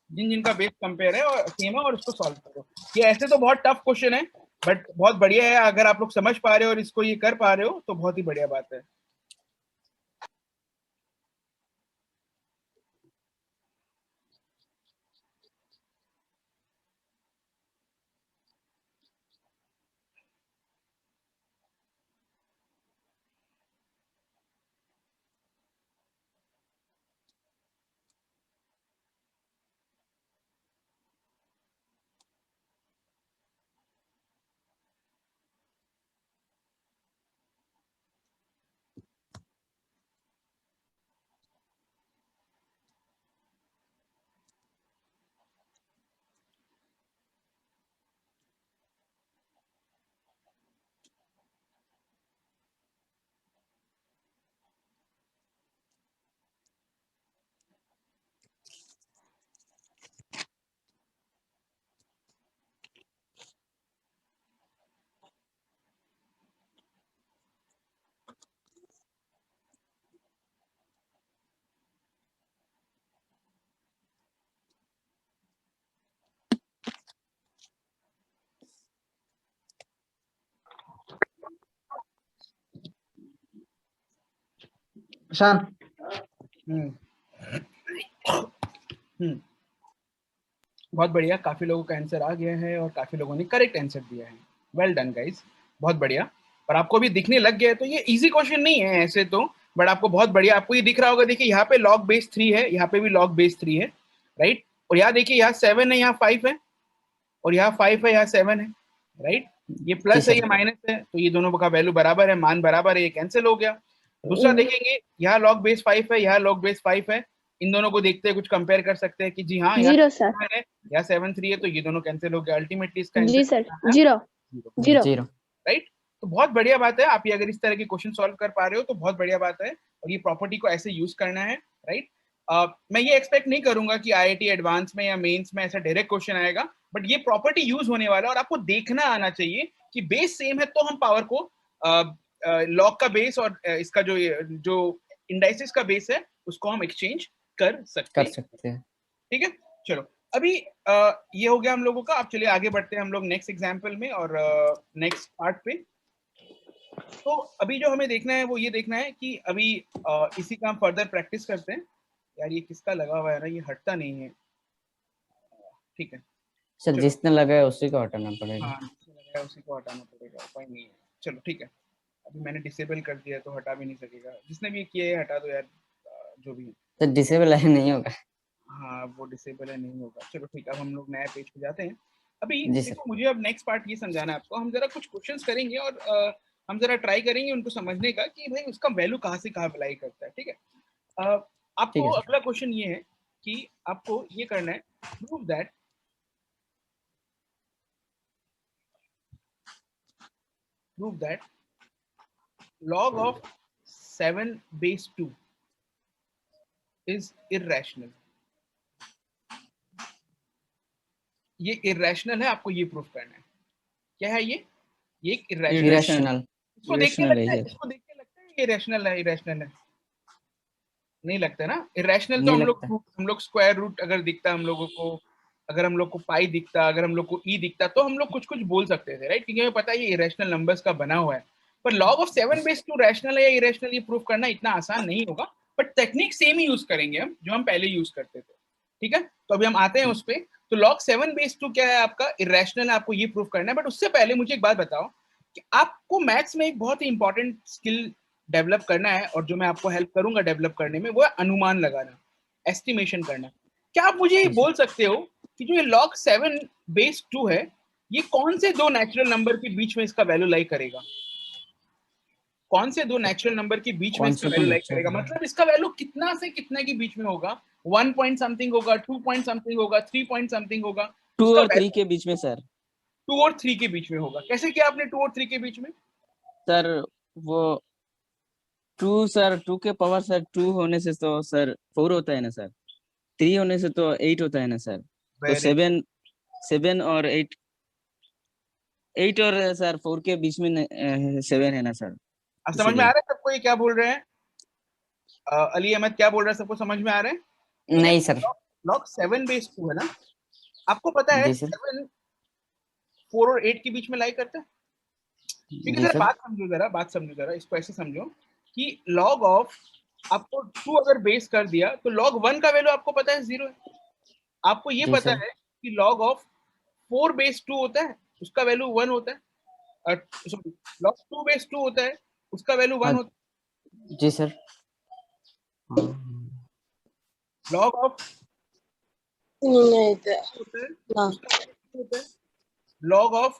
जिन जिनका बेस कंपेयर है और सेम है, और उसको सॉल्व करो। ये ऐसे तो बहुत टफ क्वेश्चन है बट बहुत बढ़िया है। अगर आप लोग समझ पा रहे हो और इसको ये कर पा रहे हो तो बहुत ही बढ़िया बात है। शान। हम्म बहुत बढ़िया, काफी लोगों का आंसर आ गया है और काफी लोगों ने करेक्ट आंसर दिया है। वेल डन गाइस, बहुत बढ़िया। और आपको भी दिखने लग गया है, तो ये इजी क्वेश्चन नहीं है ऐसे तो, बट आपको बहुत बढ़िया, आपको ये दिख रहा होगा। देखिए यहाँ पे log बेस 3 है, यहाँ पे भी log बेस 3 है, राइट। और यहाँ देखिए यहाँ 7 है, यहाँ 5 है, और यहाँ 5 है, यहाँ 7 है, राइट। ये जी प्लस है, ये सर। माइनस है, तो ये दोनों का वैल्यू बराबर है, मान बराबर है, ये कैंसिल हो गया। दूसरा देखेंगे यहाँ log बेस 5 है, यहाँ log बेस 5 है, इन दोनों को देखते हैं, कुछ कंपेयर कर सकते हैं कि जी हाँ यहाँ 0 सर। 7 है, यहाँ 7 3 है, तो ये दोनों कैंसिल हो गया। अल्टीमेटली इसका आंसर जी सर। कितना आया? 0 0 0। राइट। तो बहुत बढ़िया बात है, आप ये अगर इस तरह के क्वेश्चन सॉल्व कर पा रहे हो तो बहुत बढ़िया बात है, और ये प्रॉपर्टी को ऐसे यूज करना है, राइट। मैं ये एक्सपेक्ट नहीं करूंगा कि आईआईटी एडवांस में या मेंस में ऐसा डायरेक्ट क्वेश्चन आएगा, बट ये प्रॉपर्टी यूज होने वाला है और आपको देखना आना चाहिए कि बेस सेम है तो हम पावर को लॉग का बेस और इसका जो इंडाइसेस का बेस है उसको हम एक्सचेंज कर सकते हैं। ठीक है। चलो अभी ये हो गया हम लोगों का। अब चलिए आगे बढ़ते हैं हम लोग नेक्स्ट एग्जाम्पल में और नेक्स्ट पार्ट पे। तो अभी जो हमें देखना है वो ये देखना है कि अभी इसी का हम फर्दर प्रैक्टिस करते हैं। यार ये किसका लगा हुआ है ना, ये हटता नहीं है। ठीक है सर चलो। जिसने लगाया उसी को हटाना पड़ेगा। हाँ जिसने लगाया उसी को हटाना पड़ेगा, उपाय नहीं है। चलो ठीक है, अभी मैंने डिसेबल कर दिया तो हटा भी नहीं सकेगा। जिसने भी किया है हटा दो यार, जो भी है। सर डिसेबल है नहीं होगा। हाँ वो डिसेबल है, नहीं होगा। चलो ठीक है, अब हम लोग नया पेज पे जाते हैं। अभी जी सर। देखो, मुझे अब नेक्स्ट पार्ट ये समझाना है आपको। हम जरा कुछ क्वेश्चंस करेंगे और हम जरा ट्राई करेंगे उनको समझने का कि भाई उसका वैल्यू कहाँ से कहाँ अप्लाई करता है, ठीक है। ठीक आपको है सर। अगला क्वेश्चन ये है कि आपको ये करना है, prove that log of 7 base 2 is irrational। ये irrational है, आपको ये प्रूफ करना है। क्या है ये एक irrational है। इरेशनल। इसको देख के irrational लगता है है, ये। इसको देख के लगता है ये irrational है, irrational है, नहीं लगता ना। irrational तो नहीं हम लगता। लोग स्क्वायर रूट अगर दिखता हम लोगों को, अगर हम लोग को पाई दिखता, अगर हम लोग को ई दिखता, तो हम लोग कुछ कुछ बोल सकते थे, राइट, क्योंकि हमें पता है ये इरेशनल नंबर्स का बना हुआ है। पर log ऑफ 7 बेस 2 रैशनल है या इरेशनल, ये प्रूफ करना इतना आसान नहीं होगा, but technique same he use करेंगे हम जो हम पहले यूज करते थे, ठीक है। तो अभी हम आते हैं उस पे। तो log 7 बेस 2 क्या है आपका, इरेशनल है, आपको ये प्रूफ करना है। बट उससे पहले मुझे एक बात बताओ कि आपको मैथ्स में एक बहुत ही इंपॉर्टेंट स्किल डेवलप करना है, और जो मैं आपको हेल्प करूंगा डेवलप करने में, वो है अनुमान लगाना, एस्टिमेशन करना। क्या आप मुझे ये बोल सकते हो कि जो ये log 7 बेस 2 है, ये कौन से दो नेचुरल नंबर के बीच में इसका वैल्यू लाई करेगा? कौन से दो नेचुरल नंबर के बीच में कौन इसका से तो वैल्यू लाई नेचुरल करेगा? मतलब इसका वैल्यू कितना से कितना के बीच में होगा? 1 पॉइंट समथिंग होगा, 2 पॉइंट समथिंग होगा, 3 पॉइंट समथिंग होगा? 2 उसका और 3 वैल्यू के बीच में सर। 2 और 3 के बीच में होगा। कैसे किया आपने 2 और 3 के बीच में? सर वो 2 सर 2 के पावर सर 2 होने से तो सर 4 होता है ना सर। 3 होने से तो 8 होता है ना सर। तो Very 7 और 8 और सर 4 के बीच में 7 है ना सर। अब समझ में आ इसीलिए रहा है सबको ये क्या बोल रहे हैं? अली अहमद क्या बोल रहा है, सबको समझ में आ रहा है? तो ये नहीं सर। log 7 बेस 2 है ना, आपको पता है जी सर। 7 4 और 8 के बीच में लाई करता है। क्योंकि जी जरा सर। बात समझो जरा, इसको ऐसे समझो कि log ऑफ, आपको 2 अगर बेस कर दिया तो log 1 का वैल्यू आपको पता है 0 है। आपको ये जी पता सर। है कि log ऑफ 4 बेस 2 होता है, उसका वैल्यू 1 होता है। सॉरी, log 2 बेस 2 होता है, उसका वैल्यू 1 होता जी सर। है। log ऑफ नहीं तो होता है, ना उसका वैल्यू 2 होता है। log ऑफ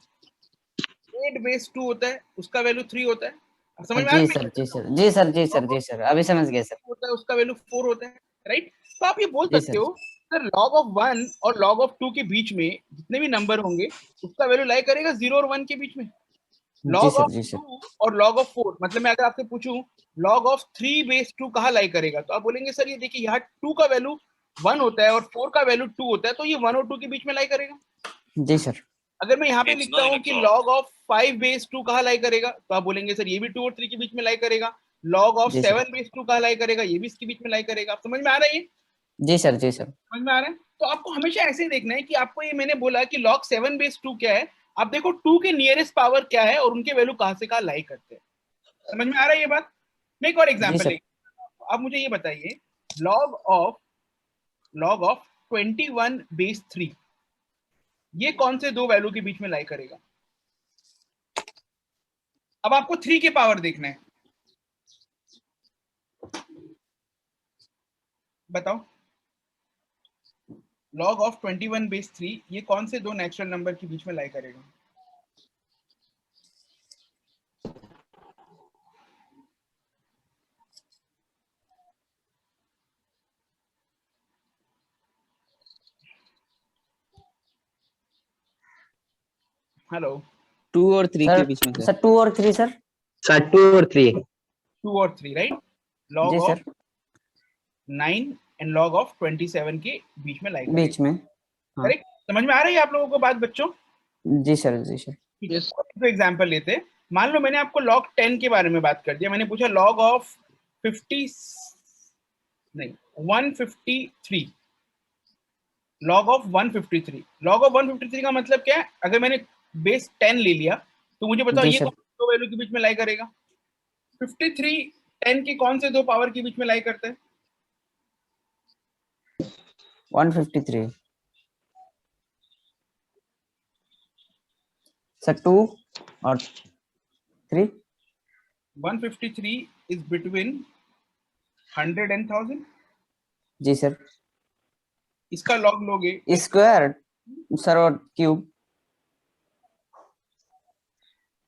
8 बेस 2 होता है, उसका वैल्यू 3 होता है। अब समझ में आ जी रहा है? सर। जी सर। जी सर। जी सर। log जी ऑफ सर, अभी समझ गए सर। होता है, उसका वैल्यू 4 होता है, राइट। तो आप ये बोल जी सकते सर। हो सर, log ऑफ 1 और log ऑफ 2 के बीच में जितने भी नंबर होंगे, उसका वैल्यू लाई करेगा 0 और 1 के बीच में। जी log सर। ऑफ जी सर। 2 और log ऑफ 4, मतलब मैं अगर आपसे पूछूं log ऑफ 3 बेस 2 कहाँ लाई करेगा, तो आप बोलेंगे सर ये देखिए यहाँ 2 का वैल्यू 1 होता है और 4 का वैल्यू 2 होता है, तो ये 1 और 2 के बीच में लाई करेगा। जी सर। अगर मैं यहाँ पे लिखता हूँ कि log ऑफ 5 बेस 2 कहाँ लाई करेगा, तो आप बोलेंगे सर ये भी 2 और 3 के बीच में लाई करेगा। log ऑफ जी सर। 7 बेस 2 कहाँ लाई करेगा, ये भी इसके बीच में लाई करेगा। आप समझ में आ रहा है ये? जी सर। जी सर। समझ में आ रहा है? तो आपको हमेशा ऐसे ही देखना है कि आपको ये मैंने बोला कि log 7 बेस 2 क्या है, आप देखो 2 के नियरेस्ट पावर क्या है और उनके वैल्यू कहाँ से कहाँ लाई करते हैं। समझ में आ रहा है ये बात? मैं एक और जी एग्जांपल सर। लेंगे। आप मुझे ये बताइए, log ऑफ 21 बेस 3, ये कौन से दो वैल्यू के बीच में लाई करेगा? अब आपको 3 के पावर देखना है, बताओ। log ऑफ 21 बेस 3 ये कौन से दो नेचुरल नंबर के बीच में लाई करेगा? हेलो? 2 और 3 सर के बीच में सर। सर 2 और 3 सर। सर 2 और 3 2 और 3, राइट। log जी of sir. 9 and log of 27 के बीच में लाई करेगा, बीच में। हाँ। करेक्ट। समझ में आ रही है आप लोगों को बात बच्चों? जी सर। जी सर। ठीक है, तो एग्जांपल लेते हैं। मान लो मैंने आपको log 10 के बारे में बात कर दिया, मैंने पूछा log ऑफ 50 नहीं 153, log ऑफ 153। log ऑफ 153 का मतलब क्या है? अगर मैंने बेस 10 ले लिया तो मुझे बताओ जी ये सर। कौन से दो वैल्यू के बीच में लाई करेगा? 53 10 के कौन से दो पावर के बीच में लाई करता है? 153 सर। 2 और 3। 153 इज बिटवीन 100 एंड 1000। जी सर। इसका लॉग लोगे स्क्वायर सर और क्यूब।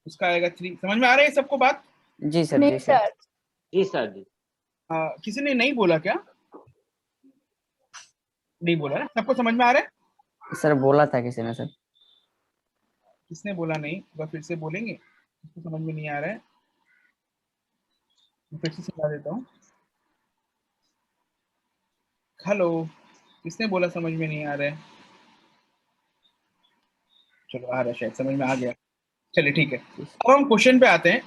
उसका आएगा 3। समझ में आ रहा है सबको बात? जी सर, नहीं जी सर। सर। जी सर जी। किसी ने नहीं बोला क्या? नहीं बोला ना? सबको समझ में आ रहा है? सर बोला था किसी ने सर। किसने बोला नहीं? एक बार फिर से बोलेंगे? किसको समझ में नहीं आ रहा है? मैं फिर से समझा देता हूँ। हेलो, किसने बोला समझ में नहीं आ रहा है? चलो आ रहा है, शायद समझ में आ गया। चलिए ठीक है, अब हम क्वेश्चन पे आते हैं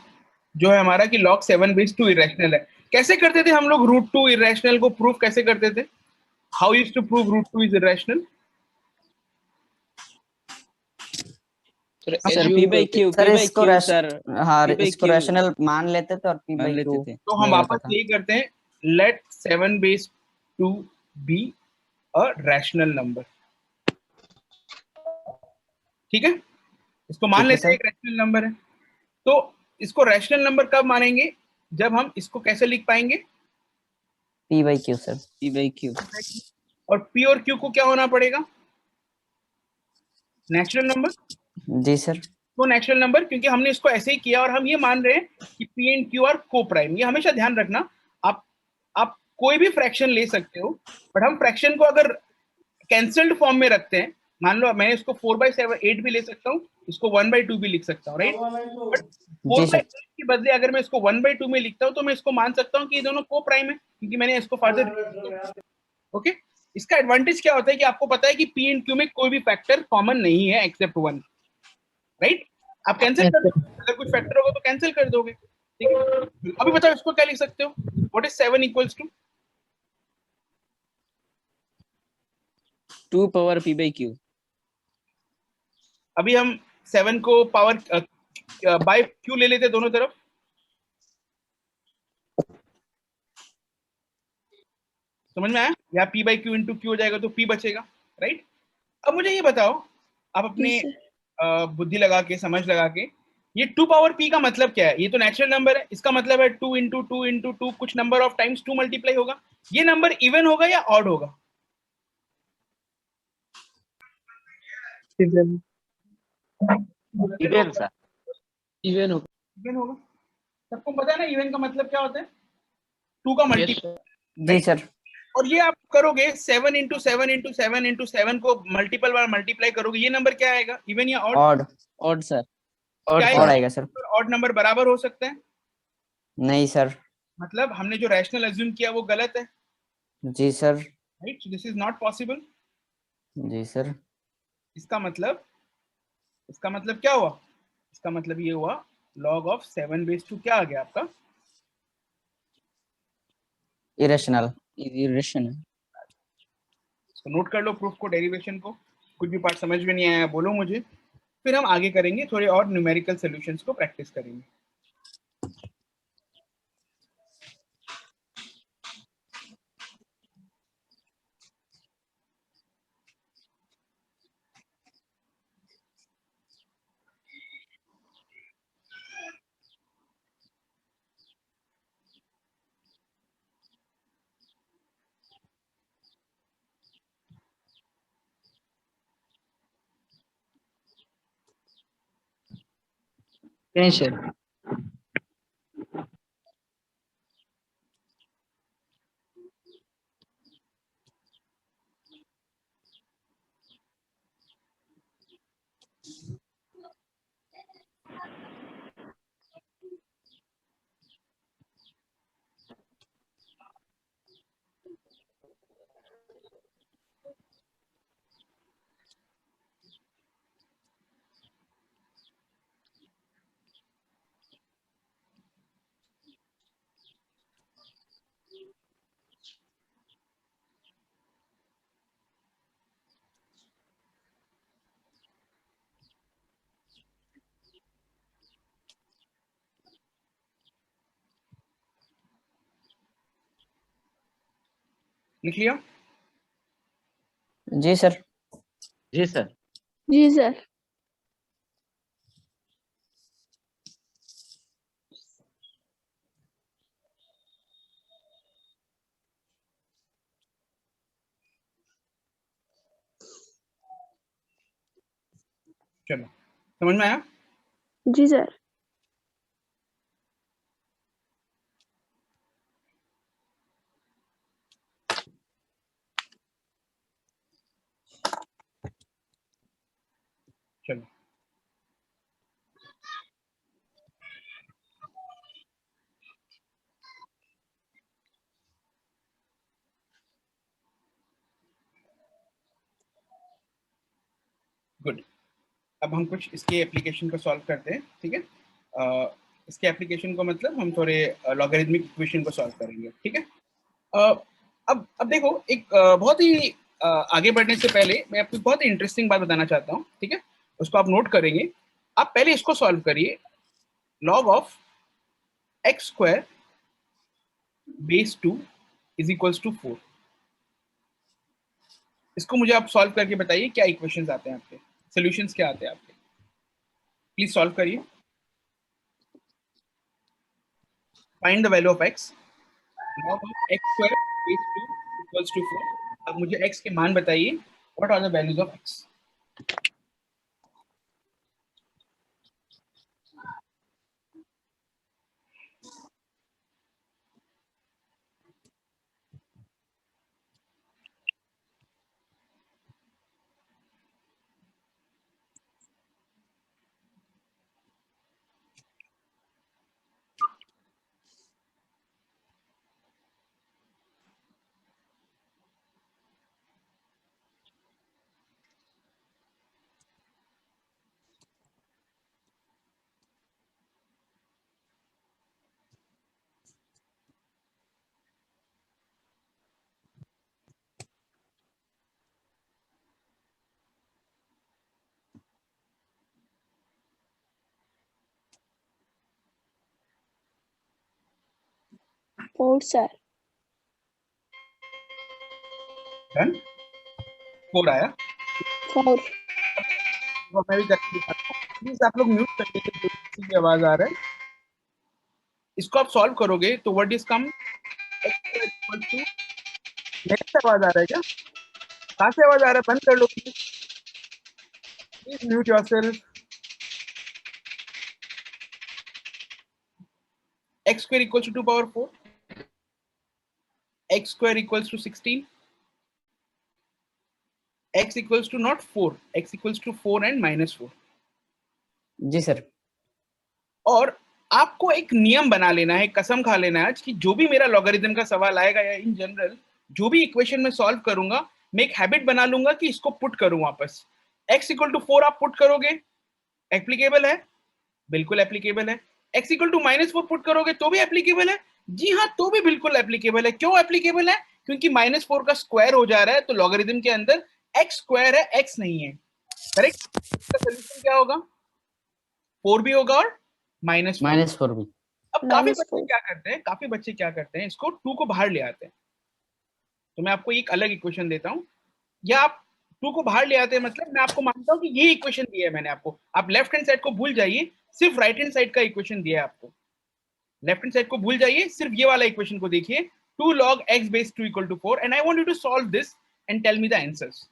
जो है हमारा कि log 7/2 इरेशनल है। कैसे करते थे हम लोग √2 इरेशनल को प्रूफ कैसे करते थे? How use to prove √2 is irrational? Sir P by Q, sir इसको सर हाँ, P by इसको Q रैशनल मान लेते थे और पी मान बाई लेते क्यू थे। तो हम निकलता वापस था। यही करते हैं, let 7/2 be a rational number. ठीक है, इसको मान ठीक है लेते हैं सर। एक रैशनल नंबर है। तो इसको रैशनल नंबर कब मानेंगे? जब हम इसको कैसे लिख पाएंगे? P by Q sir. P by Q। और पी और क्यू को क्या होना पड़ेगा? Natural number. जी सर। तो नेचुरल नंबर, क्योंकि हमने इसको ऐसे ही किया और हम ये मान रहे हैं कि पी एंड क्यू आर को प्राइम। ये हमेशा ध्यान रखना, आप कोई भी फ्रैक्शन ले सकते हो, बट हम फ्रैक्शन को अगर कैंसल्ड फॉर्म में रखते हैं, मान लो मैं इसको 4/8 भी ले सकता हूँ, इसको 1/2 भी लिख सकता हूँ, राइट? But ji sir. 4/8 के बदले अगर मैं इसको 1/2 में लिखता हूँ तो मैं इसको मान सकता हूँ कि ये दोनों को प्राइम है, क्योंकि मैंने इसको फर्दर। ओके, इसका एडवांटेज क्या होता है कि आपको पता है कि पी एंड क्यू में कोई भी फैक्टर कॉमन नहीं है एक्सेप्ट 1, राइट? आप कैंसिल कर दोगे, अगर कुछ फैक्टर होगा तो कैंसिल कर दोगे। ठीक है, अभी बताओ इसको क्या लिख सकते हो? What is 7 equals to? 2 power P by Q। अभी हम 7 को पावर बाय क्यू ले लेते दोनों तरफ। समझ में आया? यहाँ P by Q into Q हो जाएगा तो P बचेगा, राइट? अब मुझे ये बताओ, आप अपने बुद्धि लगा के, समझ लगा के, ये 2 पावर P का मतलब क्या है? ये तो नेचुरल नंबर है, इसका मतलब है 2 इंटू 2 इंटू 2 कुछ नंबर ऑफ टाइम्स 2 मल्टीप्लाई होगा। ये नंबर इवन होगा या ऑड होगा? Even. Even sir. इवन होगा। सबको पता है ना इवन का मतलब क्या होता है? 2 का मल्टीपल। जी सर। और ये आप करोगे 7 इंटू 7 इंटू 7 इंटू 7 को मल्टीपल बार मल्टीप्लाई करोगे, ये नंबर क्या आएगा? इवन या ऑड? ऑड। Odd sir. क्या ऑड आएगा सर। ऑड नंबर बराबर हो सकते हैं? नहीं सर। मतलब हमने जो रैशनल अज्यूम किया वो गलत है, जी sir. Right? So this is not possible. जी सर। इसका मतलब क्या हुआ? इसका मतलब ये हुआ log ऑफ 7/2 क्या आ गया आपका? इरेशनल। इरेशनल। तो नोट कर लो प्रूफ को, डेरिवेशन को। कुछ भी पार्ट समझ में नहीं आया बोलो मुझे, फिर हम आगे करेंगे, थोड़े और न्यूमेरिकल सॉल्यूशंस को प्रैक्टिस करेंगे। टेंशन। लिख लिया? जी सर। जी सर। जी सर। चलो, समझ में आया? जी सर। गुड। अब हम कुछ इसके एप्लीकेशन को सॉल्व करते हैं, ठीक है। इसके एप्लीकेशन को मतलब हम थोड़े लॉगरिथमिक इक्वेशन को सॉल्व करेंगे, ठीक है। अब देखो, एक बहुत ही आगे बढ़ने से पहले मैं आपको बहुत ही इंटरेस्टिंग बात बताना चाहता हूँ, ठीक है। उसको आप नोट करेंगे। आप पहले इसको सॉल्व करिए, log of x square base 2 is equals to 4। इसको मुझे आप सॉल्व करके बताइए क्या इक्वेशंस आते हैं आपके, सॉल्यूशंस क्या आते हैं आपके। प्लीज सॉल्व करिए। Find the value of x, log of x square base 2 equals to 4। अब मुझे x के मान बताइए, what are the values of x। Four, sir. Done, 4 आया। Four. वो मैं भी करके दिखाता हूं। प्लीज आप लोग म्यूट कर लीजिए, जो किसी की आवाज आ रहा है। इसको आप सॉल्व करोगे तो what is come, x equal to, मेरे से आवाज आ रहा है क्या, कहाँ से आवाज आ रहा है, बंद कर लो please mute yourself. x square equals to 2 power 4, x square equals to 16, x equals to not 4, x equals to 4 and -4। जी सर। और आपको एक नियम बना लेना है, कसम खा लेना है आज कि जो भी मेरा लॉगरिथम का सवाल आएगा या इन जनरल जो भी इक्वेशन में सॉल्व करूंगा, मैं एक हैबिट बना लूंगा कि इसको पुट करूं वापस। x इक्वल टू 4 आप पुट करोगे, एप्लीकेबल है, बिल्कुल एप्लीकेबल है। x इक्वल टू -4 पुट करोगे तो भी एप्लीकेबल है, जी हाँ, तो भी बिल्कुल एप्लीकेबल है। क्यों एप्लीकेबल है? क्योंकि -4 का स्क्वायर हो जा रहा है, तो लॉगरिथम के अंदर x स्क्वायर है, x नहीं है। करेक्ट? इसका सॉल्यूशन क्या होगा? 4 भी होगा और -4। -4 भी। अब काफी बच्चे -4. क्या करते हैं, इसको 2 को बाहर ले आते हैं। तो मैं आपको एक अलग इक्वेशन देता हूं, या आप 2 को बाहर ले आते हैं, मतलब मैं आपको मानता हूं कि ये इक्वेशन दिया है मैंने आपको, आप लेफ्ट हैंड साइड को भूल जाइए, सिर्फ राइट हैंड साइड का इक्वेशन दिया है आपको। लेफ्ट हैंड साइड को भूल जाइए, सिर्फ ये वाला इक्वेशन को देखिए, 2 log x base 2 equal to 4, and I want you to solve this and tell me the answers.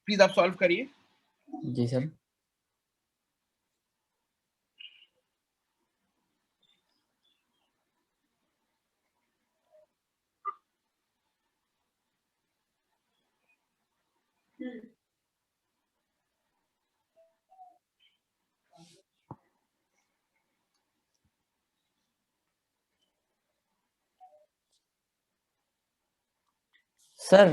Please आप सॉल्व करिए। जी सर। सर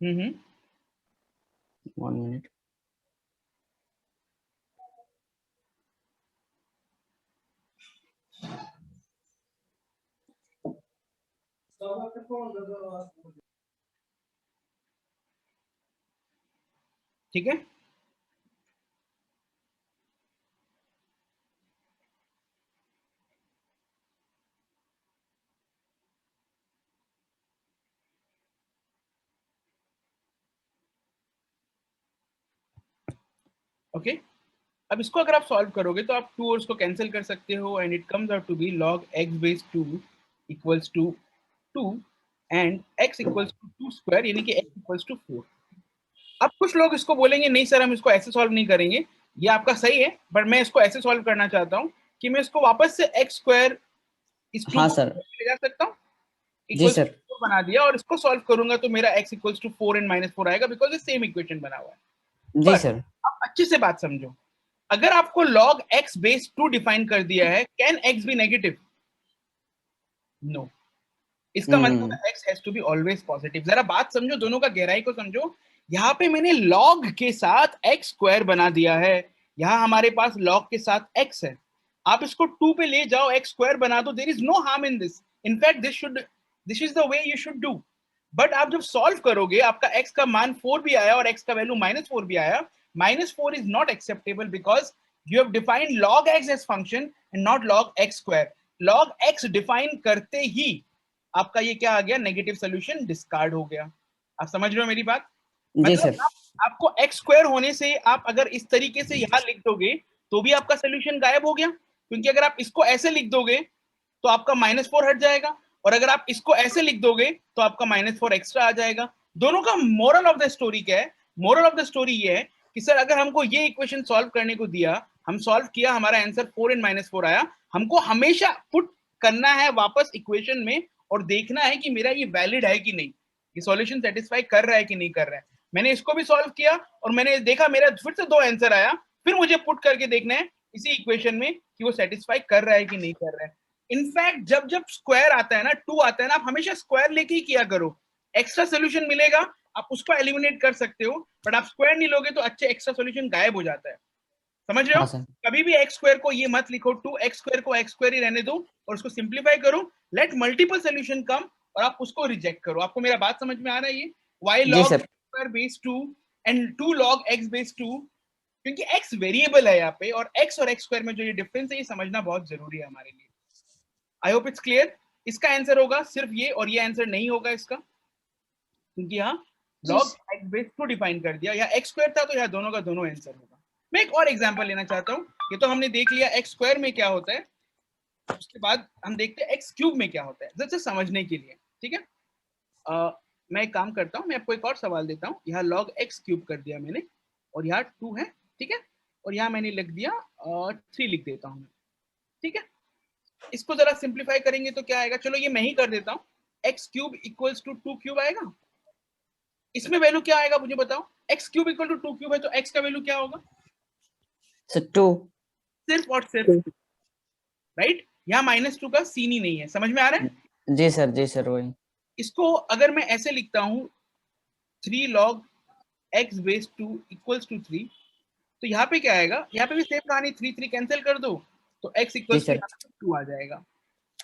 हम्म 1 मिनट। ठीक है। ओके, अब इसको अगर आप सॉल्व करोगे तो आप 2 और उसको कैंसिल कर सकते हो, and it comes out to be log x base 2 equals to 2 and x equals to 2 square, यानी कि x इक्वल्स टू 4। अब कुछ लोग इसको बोलेंगे नहीं सर हम इसको ऐसे सॉल्व नहीं करेंगे, ये आपका सही है, बट मैं इसको ऐसे सॉल्व करना चाहता हूँ कि मैं इसको वापस से x स्क्वायर इस 2 हाँ को सर। ले जा सकता हूँ, जी इक्वल्स सर। टू 4 बना दिया, और इसको सॉल्व करूंगा तो मेरा x इक्वल्स टू 4 एंड -4 आएगा, बिकॉज ये सेम इक्वेशन बना हुआ है। जी पर सर। आप अच्छे से बात समझो, अगर आपको log x बेस 2 डिफाइन कर दिया है, can x be negative? No, इसका मतलब hmm, x has to be always positive. जरा बात समझो, दोनों का गहराई को समझो। यहाँ पे मैंने log के साथ x स्क्वायर बना दिया है, यहाँ हमारे पास log के साथ x है। आप इसको 2 पे ले जाओ, x स्क्वायर बना दो, there is no harm in this. In fact this is the way you should do. But आप जब सॉल्व करोगे, आपका x का मान 4 भी आया और x का वैल्यू -4 भी आया, -4 is not acceptable because you have defined log x as function and not log x square. log x define करते ही आपका ये क्या आ गया, नेगेटिव सोल्यूशन डिस्कार्ड हो गया। आप समझ रहे हो मेरी बात? जी मतलब सर। आपको x स्क्वायर होने से आप अगर इस तरीके से यहां लिख दोगे तो भी आपका सोल्यूशन गायब हो गया, क्योंकि अगर आप इसको ऐसे लिख दोगे तो आपका -4 हट जाएगा, और अगर आप इसको ऐसे लिख दोगे तो आपका -4 एक्स्ट्रा आ जाएगा। दोनों का मोरल ऑफ द स्टोरी क्या है? मोरल ऑफ द स्टोरी ये है कि सर अगर हमको ये इक्वेशन सॉल्व करने को दिया, हम सॉल्व किया, हमारा आंसर 4 एंड -4 आया, हमको हमेशा पुट करना है वापस इक्वेशन में और देखना है कि मेरा ये वैलिड है कि नहीं, ये सॉल्यूशन सेटिस्फाई कर रहा है कि नहीं कर रहा है। मैंने इसको भी सॉल्व किया और मैंने देखा मेरा फिर से 2 आंसर आया, फिर मुझे पुट करके देखना है इसी इक्वेशन में कि वो सेटिस्फाई कर रहा है कि नहीं कर रहा है। इनफैक्ट जब जब स्क्वायर आता है ना, 2 आता है ना, आप हमेशा स्क्वायर लेके ही किया करो। एक्स्ट्रा सोल्यूशन मिलेगा, आप उसको एलिमिनेट कर सकते हो, बट आप स्क्वायर नहीं लोगे तो अच्छे एक्स्ट्रा सोल्यूशन गायब हो जाता है। समझ रहे हो? हाँ सर। कभी भी एक्स स्क्वायर को ये मत लिखो, 2x स्क्वायर को x स्क्वायर ही रहने दो और उसको सिंप्लीफाई करो, लेट मल्टीपल सोल्यूशन कम और आप उसको रिजेक्ट करो। आपको मेरा बात समझ में आ रहा है? ये y जी log sir. x square base 2 and 2 log x base 2, क्योंकि x वेरिएबल है यहाँ पे, और x और x स्क्वायर में जो ये डिफरेंस है ये समझना बहुत जरूरी है हमारे लिए। I hope it's clear. इसका आंसर होगा सिर्फ ये, और ये आंसर नहीं होगा इसका, क्योंकि यहाँ log x बेस 2 डिफाइन कर दिया, यहाँ x स्क्वायर था तो यहाँ दोनों का दोनों आंसर होगा। मैं एक और एग्जांपल लेना चाहता हूँ। ये तो हमने देख लिया x स्क्वायर में क्या होता है, उसके बाद हम देखते हैं x क्यूब में क्या होता है, जैसे समझने के लिए। ठीक है, मैं एक काम करता हूँ, मैं आपको एक और सवाल देता हूँ। यहाँ log x क्यूब कर दिया मैंने, और यहाँ 2 है, ठीक है, और यहाँ मैंने लिख दिया 3 लिख देता हूँ। ठीक है, इसको जरा सिंप्लीफाई करेंगे तो क्या आएगा, चलो ये मैं ही कर देता हूँ। x cube equals to 2 cube आएगा। इसमें वैल्यू क्या आएगा मुझे बताओ? x cube equal to 2 cube है तो x का वैल्यू क्या होगा? सर 2। सिर्फ और सिर्फ 2, राइट? यहाँ -2 का सीन ही नहीं है। समझ में आ रहा है? जी सर, जी सर, वही। इसको अगर मैं ऐसे लिखता हूँ 3 log x base 2 equals to 3, तो यहाँ पे क्या आएगा? यहाँ पे भी सेम कहानी, 3 कैंसिल कर दो तो x जी इक्वल्स सर। टू 2 आ जाएगा।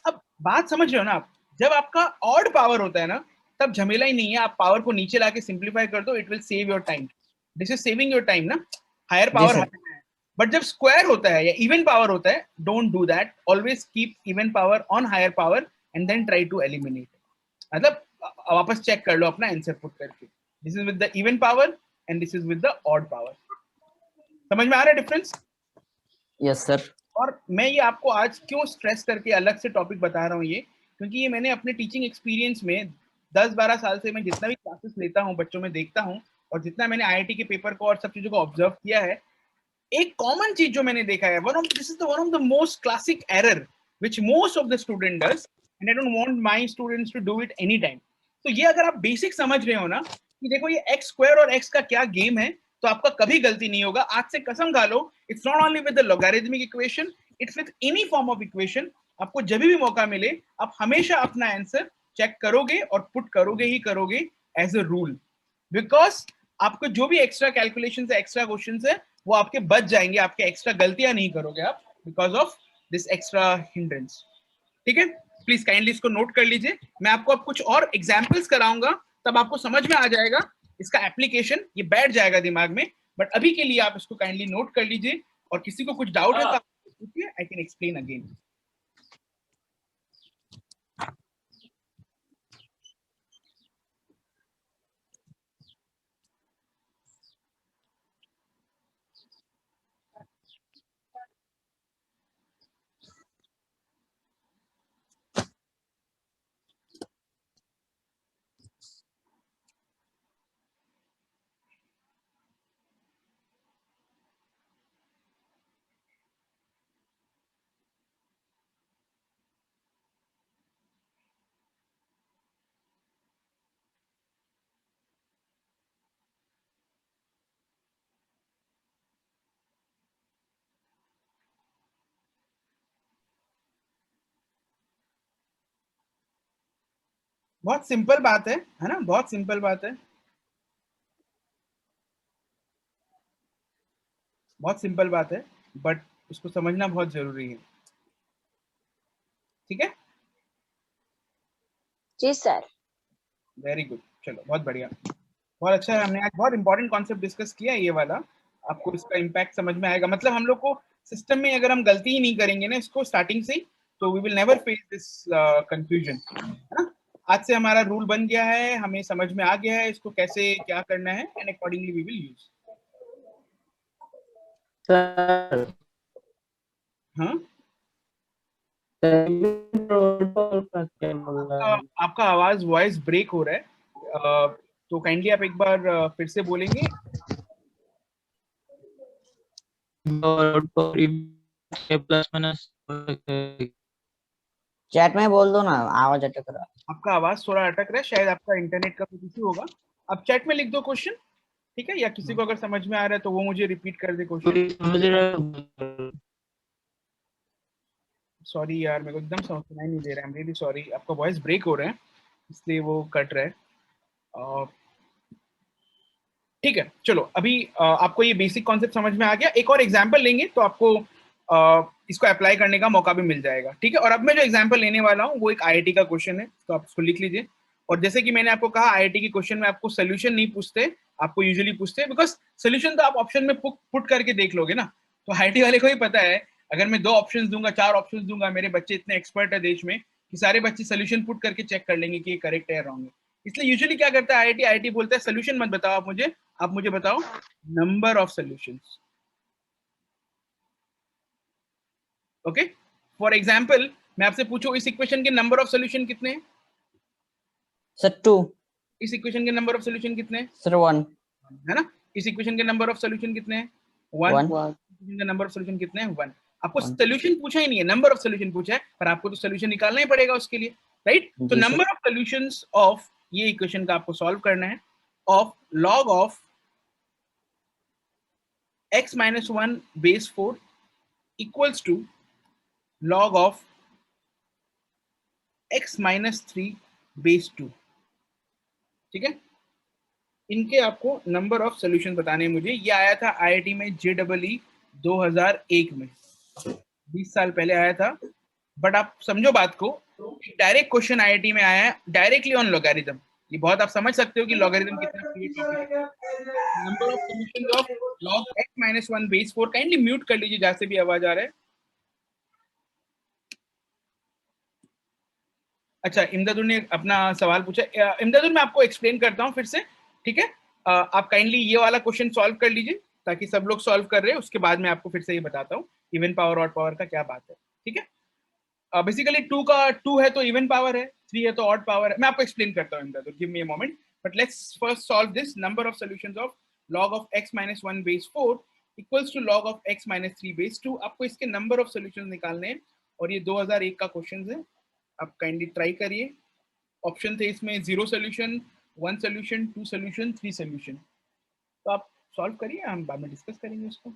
अब बात समझ रहे हो ना आप? जब आपका ऑड पावर होता है ना, तब झमेला ही नहीं है, आप पावर को नीचे लाके सिंप्लीफाई कर दो, it will save your time. This is saving your time ना, हायर जी पावर सर। हायर है। बट जब स्क्वायर होता है या इवन पावर होता है, don't do that, always keep even power on higher power and then try to eliminate. मतलब वापस चेक कर लो अपना आंसर पुट करके, this is with the even power and this is with the odd power. समझ में आ रहा है डिफरेंस? Yes sir. और मैं ये आपको आज क्यों स्ट्रेस करके अलग से टॉपिक बता रहा हूँ ये, क्योंकि ये मैंने अपने टीचिंग एक्सपीरियंस में 10-12 साल से मैं जितना भी क्लासेस लेता हूँ, बच्चों में देखता हूँ, और जितना मैंने आईआईटी के पेपर को और सब चीजों को ऑब्जर्व किया है, एक कॉमन चीज जो मैंने देखा है, this is the one of the most classic error which most of the student does, and I don't want my students to do it any time. तो ये अगर आप बेसिक समझ रहे हो ना कि देखो ये x स्क्वायर और x का क्या गेम है, तो आपका कभी गलती नहीं होगा। आज से कसम खा लो, it's not only with the logarithmic equation, it's with any form of equation. आपको जब भी मौका मिले, आप हमेशा अपना आंसर चेक करोगे और पुट करोगे ही करोगे एज अ रूल, बिकॉज आपको जो भी एक्स्ट्रा कैलकुलेशन है, एक्स्ट्रा क्वेश्चन है, वो आपके बच जाएंगे, आपके एक्स्ट्रा गलतियां नहीं करोगे आप because of this extra hindrance. ठीक है, प्लीज काइंडली इसको नोट कर लीजिए। मैं आपको अब कुछ और एग्जाम्पल्स कराऊंगा, तब आपको समझ में आ जाएगा इसका एप्लीकेशन, ये बैठ जाएगा दिमाग में। बट अभी के लिए आप इसको काइंडली नोट कर लीजिए, और किसी को कुछ डाउट है तो आप पूछिए, आई कैन एक्सप्लेन अगेन। बहुत सिंपल बात है ना, बहुत सिंपल बात है, बहुत सिंपल बात है, बट उसको समझना बहुत जरूरी है। ठीक है, जी सर। वेरी गुड, चलो बहुत बढ़िया, बहुत अच्छा है। हमने आज बहुत इंपॉर्टेंट कॉन्सेप्ट डिस्कस किया है ये वाला। आपको इसका इम्पैक्ट समझ में आएगा, मतलब हम लोग को सिस्टम में अगर हम गलती ही नहीं करेंगे ना इसको स्टार्टिंग से ही, तो we will never face this confusion, है ना। आज से हमारा रूल बन गया है, हमें समझ में आ गया है इसको कैसे क्या करना है, and accordingly we will use. Sir हाँ, प्रोटोकॉल का क्या बोल रहा आपका आवाज वॉइस ब्रेक हो रहा है, तो काइंडली आप एक बार फिर से बोलेंगे। है प्लस माइनस चैट में बोल दो ना, आवाज अटक रहा है। आपका आवाज थोड़ा अटक रहा है, शायद आपका इंटरनेट का कुछ इशू होगा। आप चैट में लिख दो क्वेश्चन, ठीक है, या किसी को अगर समझ में आ रहा है तो वो मुझे रिपीट कर दे क्वेश्चन। पूरी समझ रहे हो? सॉरी यार, मेरे को एकदम सुनाई नहीं दे रहा है, आई एम रियली सॉरी, आपका वॉइस ब्रेक हो रहा है इसलिए वो कट रहा है। ठीक है, चलो अभी आपको ये बेसिक कॉन्सेप्ट समझ में आ गया। एक और एग्जांपल लेंगे तो आपको इसको अप्लाई करने का मौका भी मिल जाएगा, ठीक है। और अब मैं जो एग्जांपल लेने वाला हूँ वो एक आईआईटी का क्वेश्चन है, तो आप इसको लिख लीजिए। और जैसे कि मैंने आपको कहा, आईआईटी के क्वेश्चन में आपको सोल्यूशन नहीं पूछते, आपको यूजुअली पूछते हैं, बिकॉज सोल्यूशन तो आप ऑप्शन में पुट करके देख लोगे ना। तो आईआईटी वाले को ही पता है, अगर मैं 2 ऑप्शन दूंगा, 4 ऑप्शन दूंगा, मेरे बच्चे इतने एक्सपर्ट है देश में कि सारे बच्चे सोल्यूशन पुट करके चेक कर लेंगे कि ये करेक्ट है या रॉन्ग है। इसलिए यूजुअली क्या करता है आईआईटी, आईआईटी बोलता है सोल्यूशन मत बताओ आप मुझे बताओ number of solutions. Okay, for example मैं आपसे पूछूं इस इक्वेशन के नंबर ऑफ सॉल्यूशन कितने हैं? सर 2। इस इक्वेशन के नंबर ऑफ सॉल्यूशन कितने हैं? सर 1। है ना। इस इक्वेशन के नंबर ऑफ सॉल्यूशन कितने हैं? 1। 1। इक्वेशन का नंबर ऑफ सॉल्यूशन कितने हैं? 1। आपको 1। सॉल्यूशन पूछा ही नहीं है, नंबर ऑफ सॉल्यूशन पूछा है, पर आपको तो सॉल्यूशन निकालना ही पड़ेगा उसके लिए, राइट। तो जी sir. Number of solutions of ये इक्वेशन का आपको सॉल्व करना है, of log of x minus 1 base 4 equals to log of x minus 3 base 2। ठीक है, इनके आपको नंबर ऑफ सॉल्यूशन बताने हैं मुझे। ये आया था आईआईटी में JEE 2001 में, 20 साल पहले आया था। बट आप समझो बात को, डायरेक्ट क्वेश्चन आईआईटी में आया है डायरेक्टली ऑन लॉगरिथम। ये बहुत आप समझ सकते हो कि लॉगरिथम कितना फ्री टॉपिक है। Number of solutions of log x minus 1 base 4। Kindly mute कर लीजिए जहां से भी आवाज आ रहा है। अच्छा, इमदादुल ने अपना सवाल पूछा। इमदादुल मैं आपको एक्सप्लेन करता हूँ फिर से, ठीक है। आप काइंडली ये वाला क्वेश्चन सॉल्व कर लीजिए, ताकि सब लोग सॉल्व कर रहे हैं, उसके बाद मैं आपको फिर से ये बताता हूँ इवन पावर ऑड पावर का क्या बात है, ठीक है। बेसिकली 2 का 2 है तो इवन पावर है, 3 है तो ऑड पावर है। मैं आपको एक्सप्लेन करता हूँ Imdadul, give me a moment. But let's first solve this. Number of solutions of log of x minus 1 base 4 equals to log of x minus 3 base 2। आपको इसके नंबर ऑफ सॉल्यूशंस निकालने हैं, और ये 2001 का क्वेश्चन है। आप काइंडली ट्राई करिए। ऑप्शन थे इसमें 0 सोल्यूशन, 1 सोल्यूशन, 2 सोल्यूशन, 3 सोल्यूशन। तो आप सॉल्व करिए, हम बाद में डिस्कस करेंगे इसको।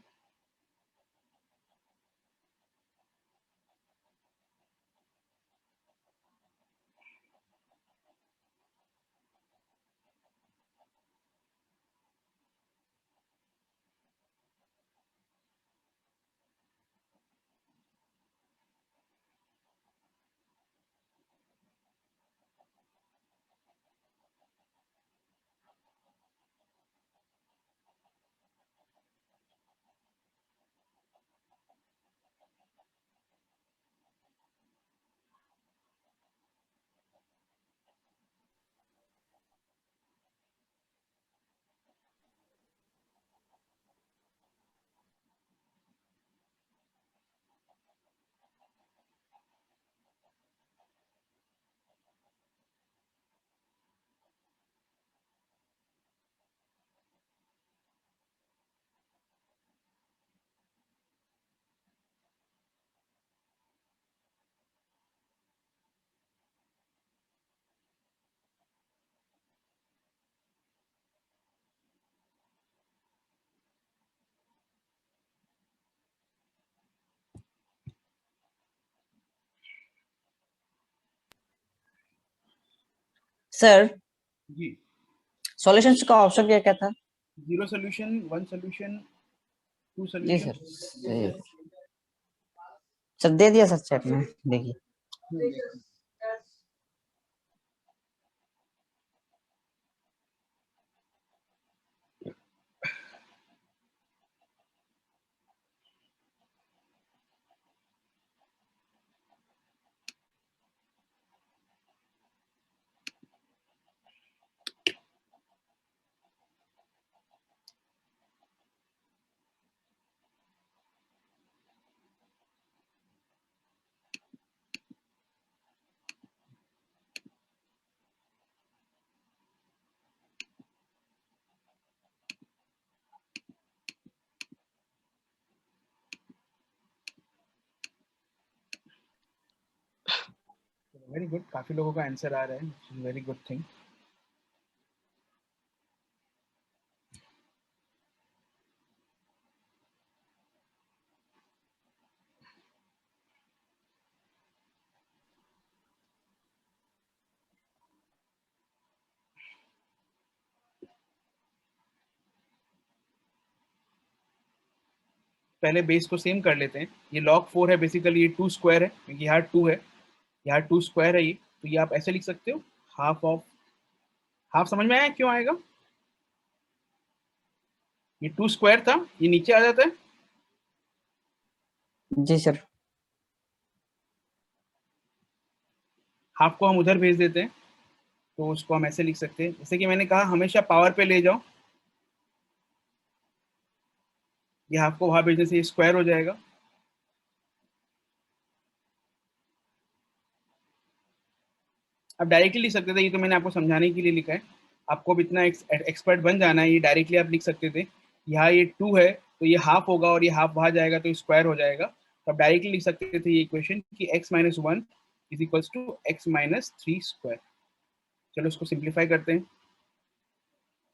सर जी, सॉल्यूशंस का ऑप्शन क्या क्या था? 0 सोल्यूशन, 1 सोल्यूशन, 2 जी सोल्यूशन। सर, सही। सर दे दिया सर चैट में, देखिए। वेरी गुड, काफी लोगों का आंसर आ रहा है, वेरी गुड थिंग। पहले बेस को सेम कर लेते हैं। ये log 4 है, बेसिकली ये 2 स्क्वायर है, क्योंकि यहाँ 2 है, यहाँ 2 स्क्वायर है ये, तो ये आप ऐसे लिख सकते हो, हाफ ऑफ, हाफ समझ में आया क्यों आएगा? ये 2 स्क्वायर था, ये नीचे आ जाता है, जी सर। हाफ को हम उधर भेज देते हैं, तो उसको हम ऐसे लिख सकते हैं, जैसे कि मैंने कहा हमेशा पावर पे ले जाओ, ये हाफ को वहां भेजने से ये स्क्वायर हो जाएगा। अब डायरेक्टली लिख सकते थे, ये तो मैंने आपको समझाने के लिए लिखा है, आपको अब इतना एक्सपर्ट बन जाना है, ये डायरेक्टली आप लिख सकते थे, यहाँ ये 2 है तो ये हाफ होगा और ये हाफ वहां जाएगा तो स्क्वायर हो जाएगा, तो आप डायरेक्टली लिख सकते थे ये इक्वेशन कि x - 1 is equals to x - 3 square. चलो इसको सिंप्लीफाई करते हैं,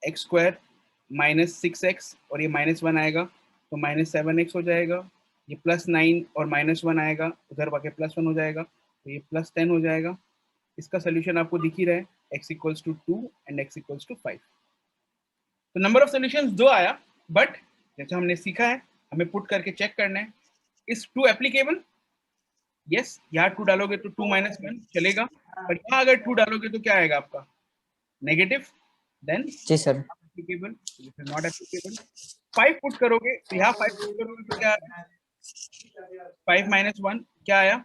एक्स स्क्वायर माइनस 6x और ये -1 आएगा तो -7x हो जाएगा, ये +9 और -1 आएगा, उधर बाकी +1 हो जाएगा तो ये +10 हो जाएगा। इसका सोल्यूशन आपको दिख ही रहा है, x equals to 2 and x equals to 5। तो नंबर ऑफ सोल्यूशंस 2 आया, बट जैसे हमने सीखा है हमें पुट करके चेक करना है, इस 2 एप्लीकेबल? यस, यहाँ 2 डालोगे तो 2 - 1 चलेगा, पर यहाँ अगर 2 डालोगे तो क्या आएगा आपका? नेगेटिव, देन जी sir. Applicable, this is not applicable. 5 put करोगे तो यहाँ 5 पुट करोगे तो क्या आया? 5 - 1 क्या आया?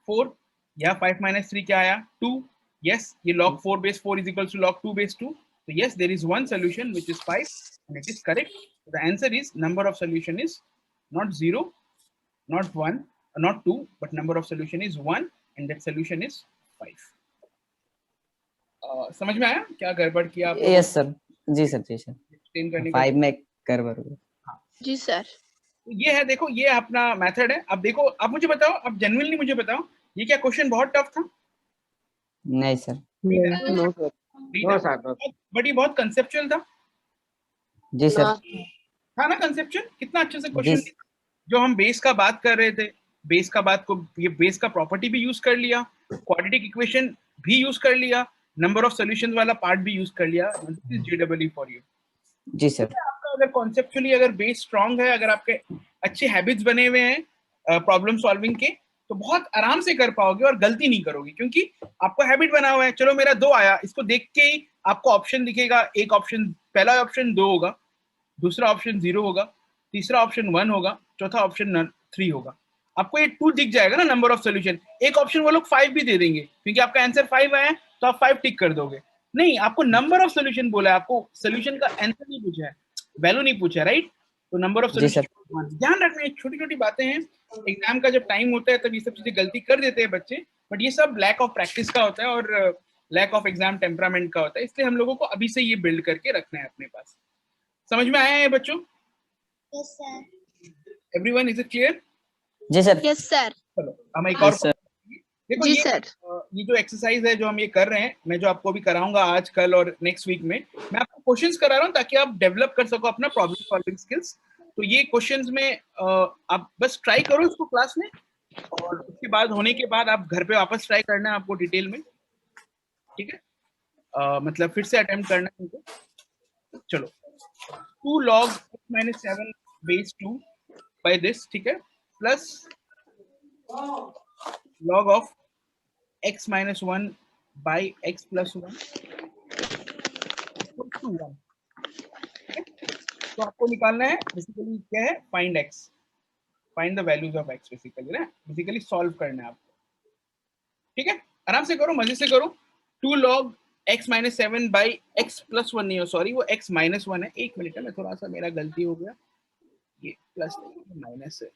4। यहाँ 5 - 3 क्या आया? 2। यस, ये log 4 base 4 is equals to log 2 base 2, so yes, there is one solution which is 5 and it is correct. So the answer is number of solution is not 0, not 1, not 2, but number of solution is 1 and that solution is 5. समझ में आया क्या गड़बड़ किया आप लोगों yes sir, जी sir, जी सर। एक्सप्लेन करने का? 5 में गड़बड़ हो गया। जी सर। तो ये है, देखो ये अपना मेथड है। अब देखो, अब मुझे बताओ, अब जेन्युइनली मुझे बताओ, ये क्या क्वेश्चन बहुत टफ था? नहीं sir. No, sir. No, but ये बहुत कंसेप्चुअल था। जी सर। था ना कंसेप्चुअल? कितना अच्छे से जी क्वेश्चन, जो हम बेस का बात कर रहे थे, बेस का बात को, ये बेस का प्रॉपर्टी भी यूज कर लिया, क्वाड्रेटिक इक्वेशन भी यूज कर लिया, नंबर ऑफ सॉल्यूशंस वाला पार्ट भी यूज कर लिया। JEE for you. जी सर। आपका अगर कॉन्सेप्चुअली अगर बेस स्ट्रांग है, अगर आपके अच्छे हैबिट्स बने हुए हैं प्रॉब्लम सॉल्विंग के, तो बहुत आराम से कर पाओगे और गलती नहीं करोगे, क्योंकि आपको हैबिट बना हुआ है। चलो मेरा 2 आया, इसको देख के ही आपको ऑप्शन दिखेगा, एक ऑप्शन, पहला ऑप्शन 2 होगा, दूसरा ऑप्शन 0 होगा, तीसरा ऑप्शन 1 होगा, चौथा ऑप्शन 3 होगा। आपको ये 2 दिख जाएगा ना नंबर ऑफ सोल्यूशन। एक ऑप्शन वो लोग 5 भी दे देंगे, क्योंकि आपका आंसर 5 आया तो आप 5 टिक कर दोगे। नहीं, आपको नंबर ऑफ सोल्यूशन बोला है, आपको सोल्यूशन का आंसर नहीं पूछा है, वैल्यू नहीं पूछा है, राइट? तो नंबर ऑफ जी सर। सोल्यूशन ध्यान रखना है, छोटी छोटी बातें हैं। एग्जाम का जब टाइम होता है तब ये सब चीजें गलती कर देते हैं बच्चे, बट ये सब लैक ऑफ प्रैक्टिस का होता है और लैक ऑफ एग्जाम टेम्परामेंट का होता है, इसलिए हम लोगों को अभी से ये बिल्ड करके रखना है अपने पास। समझ में आया है बच्चों? Yes sir. Everyone, is it clear? जी सर। Yes sir. चलो हम एक और Yes, sir. देखो, जी ये सर। ये जो एक्सरसाइज है जो हम ये कर रहे हैं, मैं जो आपको अभी कराऊंगा आज, कल और नेक्स्ट वीक में, मैं आपको क्वेश्चंस करा रहा हूँ ताकि आप डेवलप कर सको अपना प्रॉब्लम सॉल्विंग स्किल्स। तो ये क्वेश्चंस में आप बस ट्राई करो इसको क्लास में, और उसके बाद होने के बाद आप घर पे वापस ट्राई करना है आपको डिटेल में, ठीक है? मतलब फिर से अटेम्प्ट करना है मुझे। चलो 2 log x minus 7 base 2 by this, ठीक है, plus log of x minus 1 by x plus 1 equal to 1, ठीक है। तो आपको निकालना है बेसिकली क्या है, find the values of x basically ना, बेसिकली सॉल्व करना है आपको, ठीक है। आराम से करो, मजे से करो। 2 log x minus 7 by x plus 1 नहीं हो, सॉरी वो x minus 1 है। एक मिनट है, मैं थोड़ा सा मेरा गलती हो गया, ये प्लस नहीं माइनस है।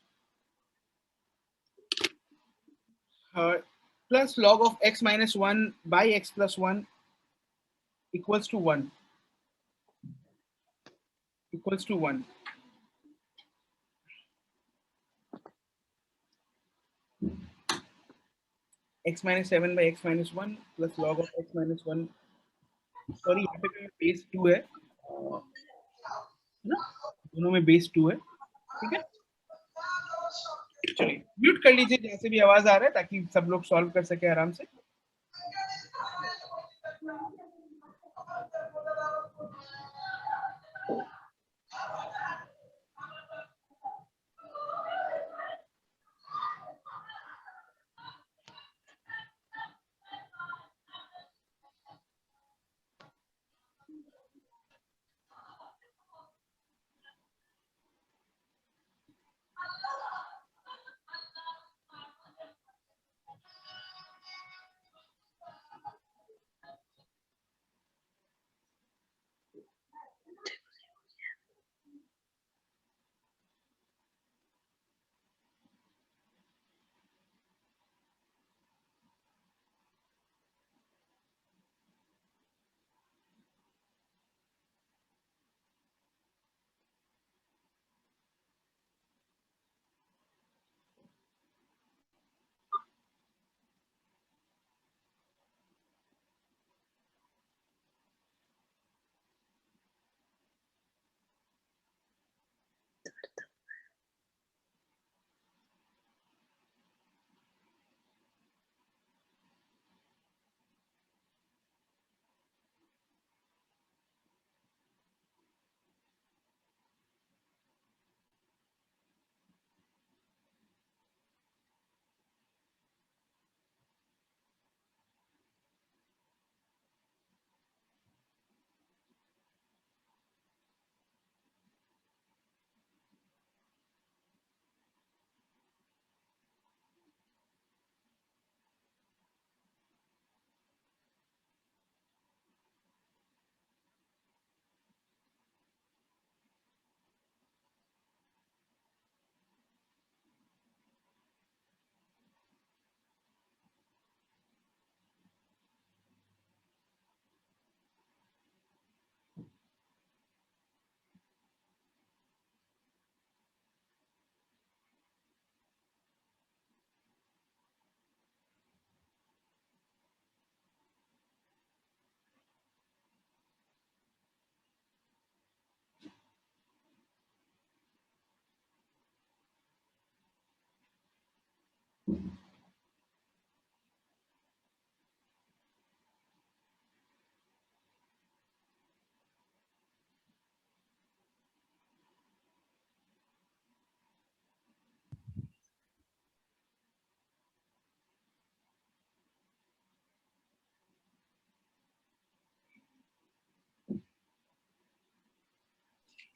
Plus log of x minus 1 by x plus 1 equals to 1, equals to 1। x minus 7 by x minus 1 plus log of x minus 1, sorry यहाँ पे बेस 2 है ना, दोनों में बेस 2 है, ठीक है। चलिए म्यूट कर लीजिए जैसे भी आवाज आ रहा है, ताकि सब लोग सॉल्व कर सके आराम से।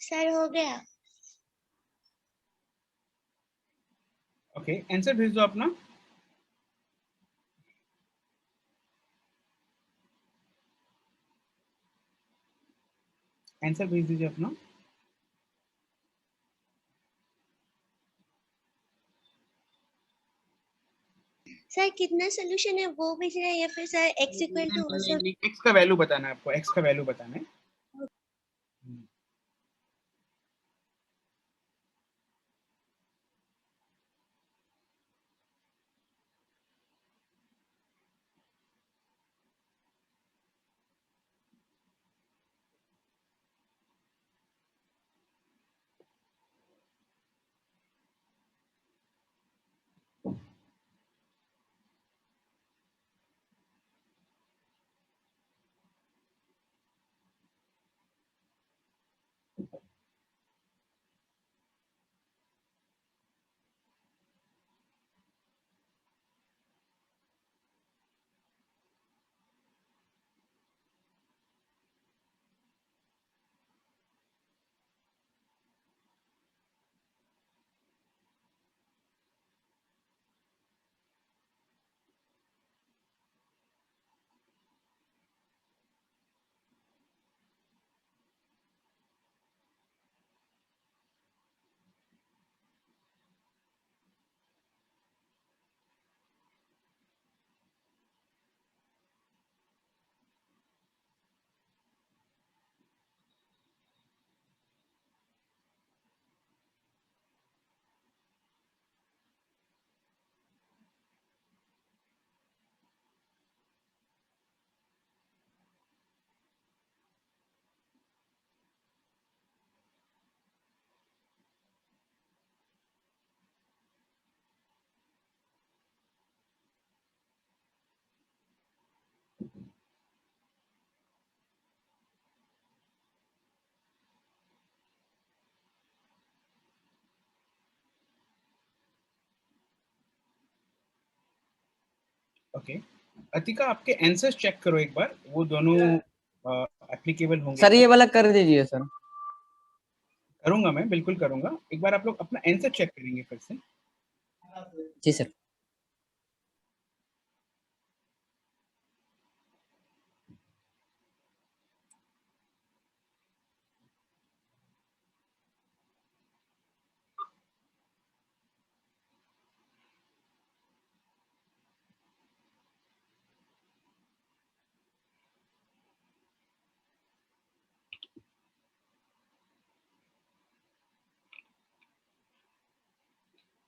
सर हो गया। ओके आंसर भेज दो अपना। आंसर भेज दीजिए अपना। सर कितना सोल्यूशन है वो भेज रहे हैं या फिर sir x equal to x का वैल्यू बताना है आपको, x का वैल्यू बताना है। ओके अतिका, आपके आंसर्स चेक करो एक बार, वो दोनों एप्लीकेबल होंगे। सर ये वाला कर दीजिए सर। करूंगा, मैं बिल्कुल करूंगा। एक बार आप लोग अपना आंसर चेक करेंगे फिर से। जी सर।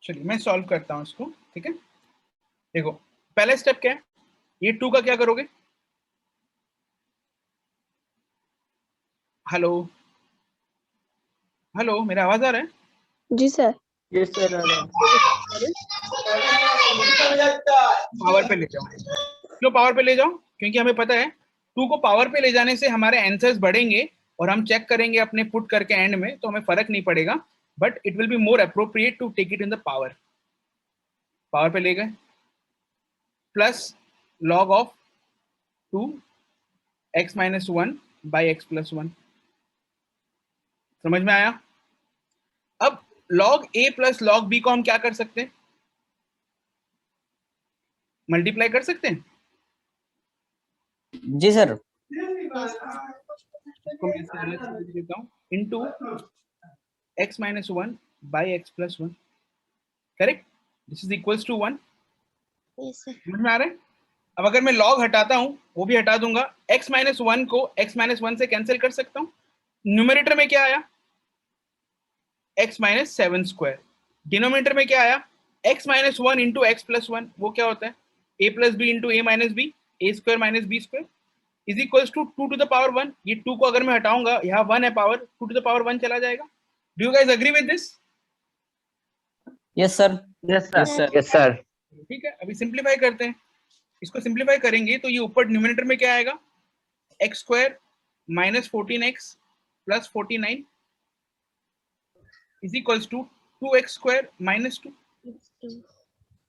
चलिए मैं सॉल्व करता हूँ इसको, ठीक है। देखो पहला स्टेप क्या है, ये 2 का क्या करोगे? हेलो हेलो, मेरा आवाज आ रहा है? जी सर। Yes, sir. पावर पे ले जाओ, क्यों पावर पे ले जाओ? क्योंकि हमें पता है 2 को पावर पे ले जाने से हमारे आंसर्स बढ़ेंगे और हम चेक करेंगे अपने पुट करके एंड में, तो हमें फर्क नहीं पड़ेगा, but it will be more appropriate to take it in the power. Power पे ले गए, plus log of 2 x minus 1 by x plus 1। समझ में आया? अब log a plus log b को हम क्या कर सकते हैं? मल्टीप्लाई कर सकते हैं। जी सर। इसको मैं इससे अलग से लिख देता हूं, into x minus 1 by x plus 1। Correct, this is equals to 1। Yes, sir. समझ में आ रहा है? अब अगर मैं log हटाता हूं, वो भी हटा दूंगा, x माइनस 1 को x माइनस 1 से कैंसिल कर सकता हूं। न्यूमरेटर में क्या आया? x minus 7 square. डिनोमिनेटर में क्या आया? x minus 1 into x plus 1। वो क्या होता है? a plus b into a minus b, a square minus b square is equals to 2 to the power 1। ये 2 को अगर मैं हटाऊंगा, यहाँ 1 है पावर, 2 टू द पावर 1 चला जाएगा। Do you guys agree with this? Yes sir. Yes, sir. Yes, sir. Yes, sir. ठीक है, अभी सिंप्लीफाई करते हैं। इसको सिंप्लीफाई करेंगे तो ये ऊपर न्यूमरेटर में क्या आएगा? X square minus 14x plus 49 is equals to 2x square minus 2। It's two.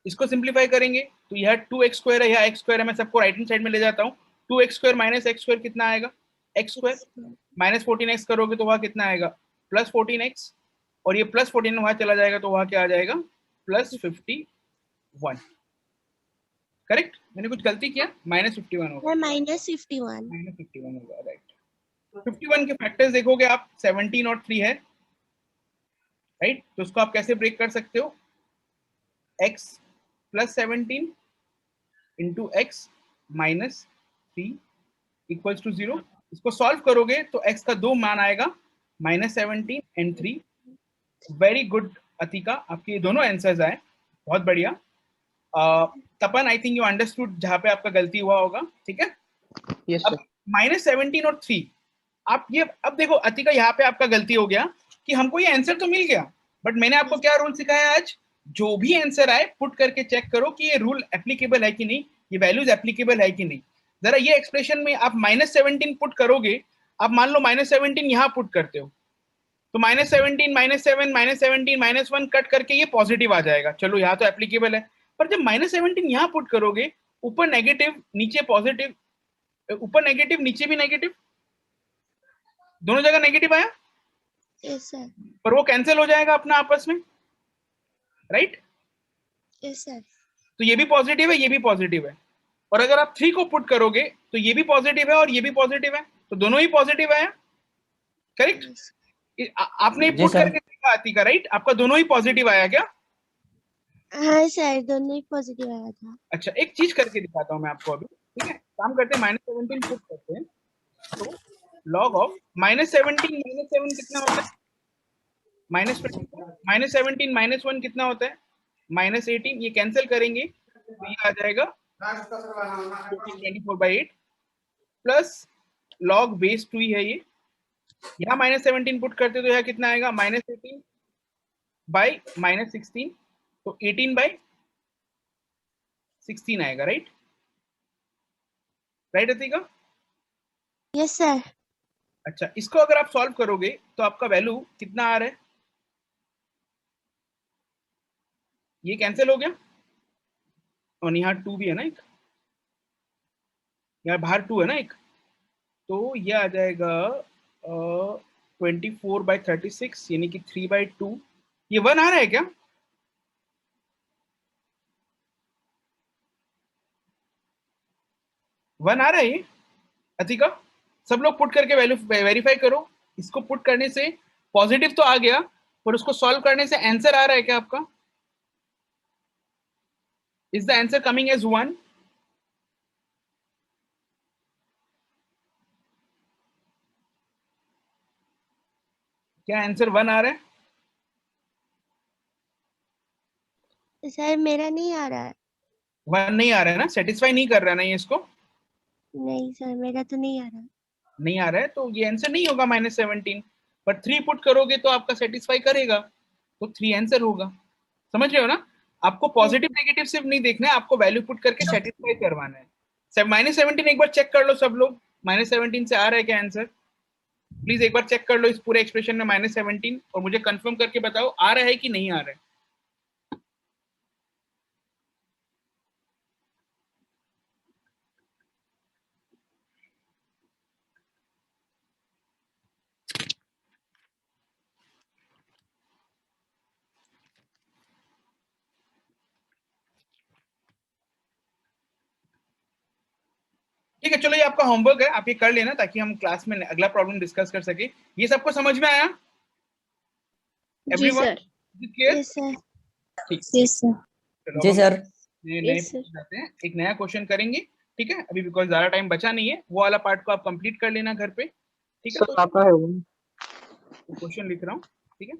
इसको सिंप्लीफाई करेंगे तो यह 2x स्क्वायर है, यह x स्क्वायर है, मैं सबको राइट हैंड साइड में ले जाता हूँ। 2x square minus x square कितना आएगा? x स्क्वायर माइनस 14x करोगे तो वहाँ कितना आएगा? प्लस 14x, और ये प्लस 14 वहाँ चला जाएगा तो वहाँ क्या आ जाएगा? प्लस 51। करेक्ट? मैंने कुछ गलती किया? माइनस 51 होगा, Minus 51. माइनस 51 होगा, राइट। 51 के फैक्टर्स देखोगे आप, 17 और 3 है, राइट। तो उसको आप कैसे ब्रेक कर सकते हो? x plus 17 into x minus 3 equals to 0। इसको सॉल्व करोगे तो x का 2 मान आएगा, minus 17 and 3। Very good Atika, आपके ये दोनों आंसर्स आए, बहुत बढ़िया। तपन, आई थिंक यू अंडरस्टूड जहाँ पे आपका गलती हुआ होगा, ठीक है। Yes, अब sir. माइनस 17 और 3 आप ये, अब देखो अतिका, यहाँ पे आपका गलती हो गया कि हमको ये आंसर तो मिल गया, बट मैंने आपको क्या रूल सिखाया आज? जो भी आंसर आए पुट करके चेक करो कि ये रूल एप्लीकेबल है कि नहीं, ये वैल्यूज एप्लीकेबल है कि नहीं। जरा ये एक्सप्रेशन में आप माइनस 17 पुट करोगे, आप मान लो माइनस 17 यहाँ पुट करते हो तो minus 17 minus 7 minus 17 minus 1 cut करके ये पॉजिटिव आ जाएगा। चलो यहाँ तो एप्लीकेबल है, पर जब माइनस 17 यहाँ पुट करोगे, ऊपर नेगेटिव नीचे पॉजिटिव, ऊपर नेगेटिव नीचे भी नेगेटिव, दोनों जगह नेगेटिव आया, Yes, sir. पर वो कैंसिल हो जाएगा अपना आपस में, राइट? Yes, sir. तो ये भी पॉजिटिव है, ये भी पॉजिटिव है, और अगर आप 3 को पुट करोगे तो ये भी पॉजिटिव है और ये भी पॉजिटिव है, तो दोनों ही पॉजिटिव आया। करेक्ट? Yes. आपने जी पुट सर। करके देखा आतिका, राइट? आपका दोनों ही पॉजिटिव आया क्या? हाँ सर, दोनों ही पॉजिटिव आया था। अच्छा, एक चीज करके दिखाता हूं मैं आपको अभी, ठीक है। काम करते हैं, माइनस 17 पुट करते हैं, तो लॉग ऑफ माइनस 17 माइनस 7 कितना होता है? माइनस 17 माइनस 1 कितना होता है? माइनस 18। ये कैंसिल करेंगे तो ये आ जाएगा 24/8 प्लस लॉग बेस 2 ही है ये। यहाँ माइनस 17 पुट करते तो यहाँ कितना आएगा? माइनस 18 बाई माइनस 16, तो 18/16 आएगा, right? Right Atika? Yes, sir. अच्छा, इसको अगर आप सॉल्व करोगे तो आपका वैल्यू कितना आ रहा है? ये कैंसिल हो गया और यहाँ 2 भी है ना एक, यहाँ बाहर 2 है ना एक, तो ये आ जाएगा 24/36 यानी कि 3/2। ये 1 आ रहा है क्या? वन आ रहा है ये अतिका? सब लोग पुट करके वैल्यू वेरीफाई करो। इसको पुट करने से पॉजिटिव तो आ गया, पर उसको सॉल्व करने से आंसर आ रहा है क्या आपका? Is the answer coming as 1? क्या आंसर 1 आ रहा है? सर मेरा नहीं आ रहा है। 1 नहीं आ रहा है ना? सेटिस्फाई नहीं कर रहा है ना ये इसको? नहीं सर, मेरा तो नहीं आ रहा। नहीं आ रहा है तो ये आंसर नहीं होगा -17। पर 3 पुट करोगे तो आपका सेटिस्फाई करेगा, तो 3 आंसर होगा। समझ रहे हो ना? आपको पॉजिटिव नेगेटिव सिर्फ नहीं देखना है, आपको वैल्यू पुट करके सेटिस्फाई करवाना है। -17 एक बार चेक कर लो सब लोग, -17 से आ रहा है क्या आंसर? प्लीज एक बार चेक कर लो इस पूरे एक्सप्रेशन में -17 और मुझे कंफर्म करके बताओ आ रहा है कि नहीं आ रहा है। ठीक है, चलो ये आपका होमवर्क है, आप ये कर लेना ताकि हम क्लास में अगला प्रॉब्लम डिस्कस कर सके। ये सबको समझ में आया? जी everyone sir. Clear? Yes sir. ठीक, यस सर। चलो जी अब हम सर। नए Yes, sir. जाते हैं, एक नया क्वेश्चन करेंगे। ठीक है, अभी बिकॉज ज्यादा टाइम बचा नहीं है, वो वाला पार्ट को आप कंप्लीट कर लेना घर पे। ठीक है, सर आता है वो। क्वेश्चन लिख रहा हूँ। ठीक है,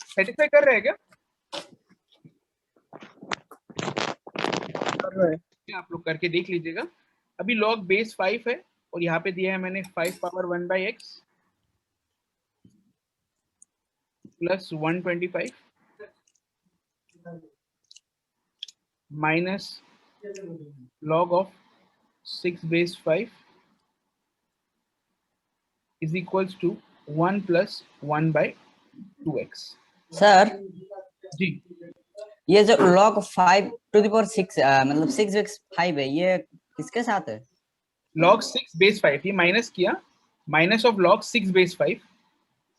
सेटिस्फाई कर रहे हैं क्या? कर रहा है। आप लोग करके देख लीजिएगा। अभी log बेस 5 है और यहाँ पे दिया है मैंने 5 power 1/x plus 125 minus log of 6 base 5 is equals to 1 plus 1/2x। Sir जी, ये जो log 5 to the power 6 मतलब 6/5 है, ये किसके साथ है? log 6 बेस 5 ये माइनस किया, minus of log 6 base 5,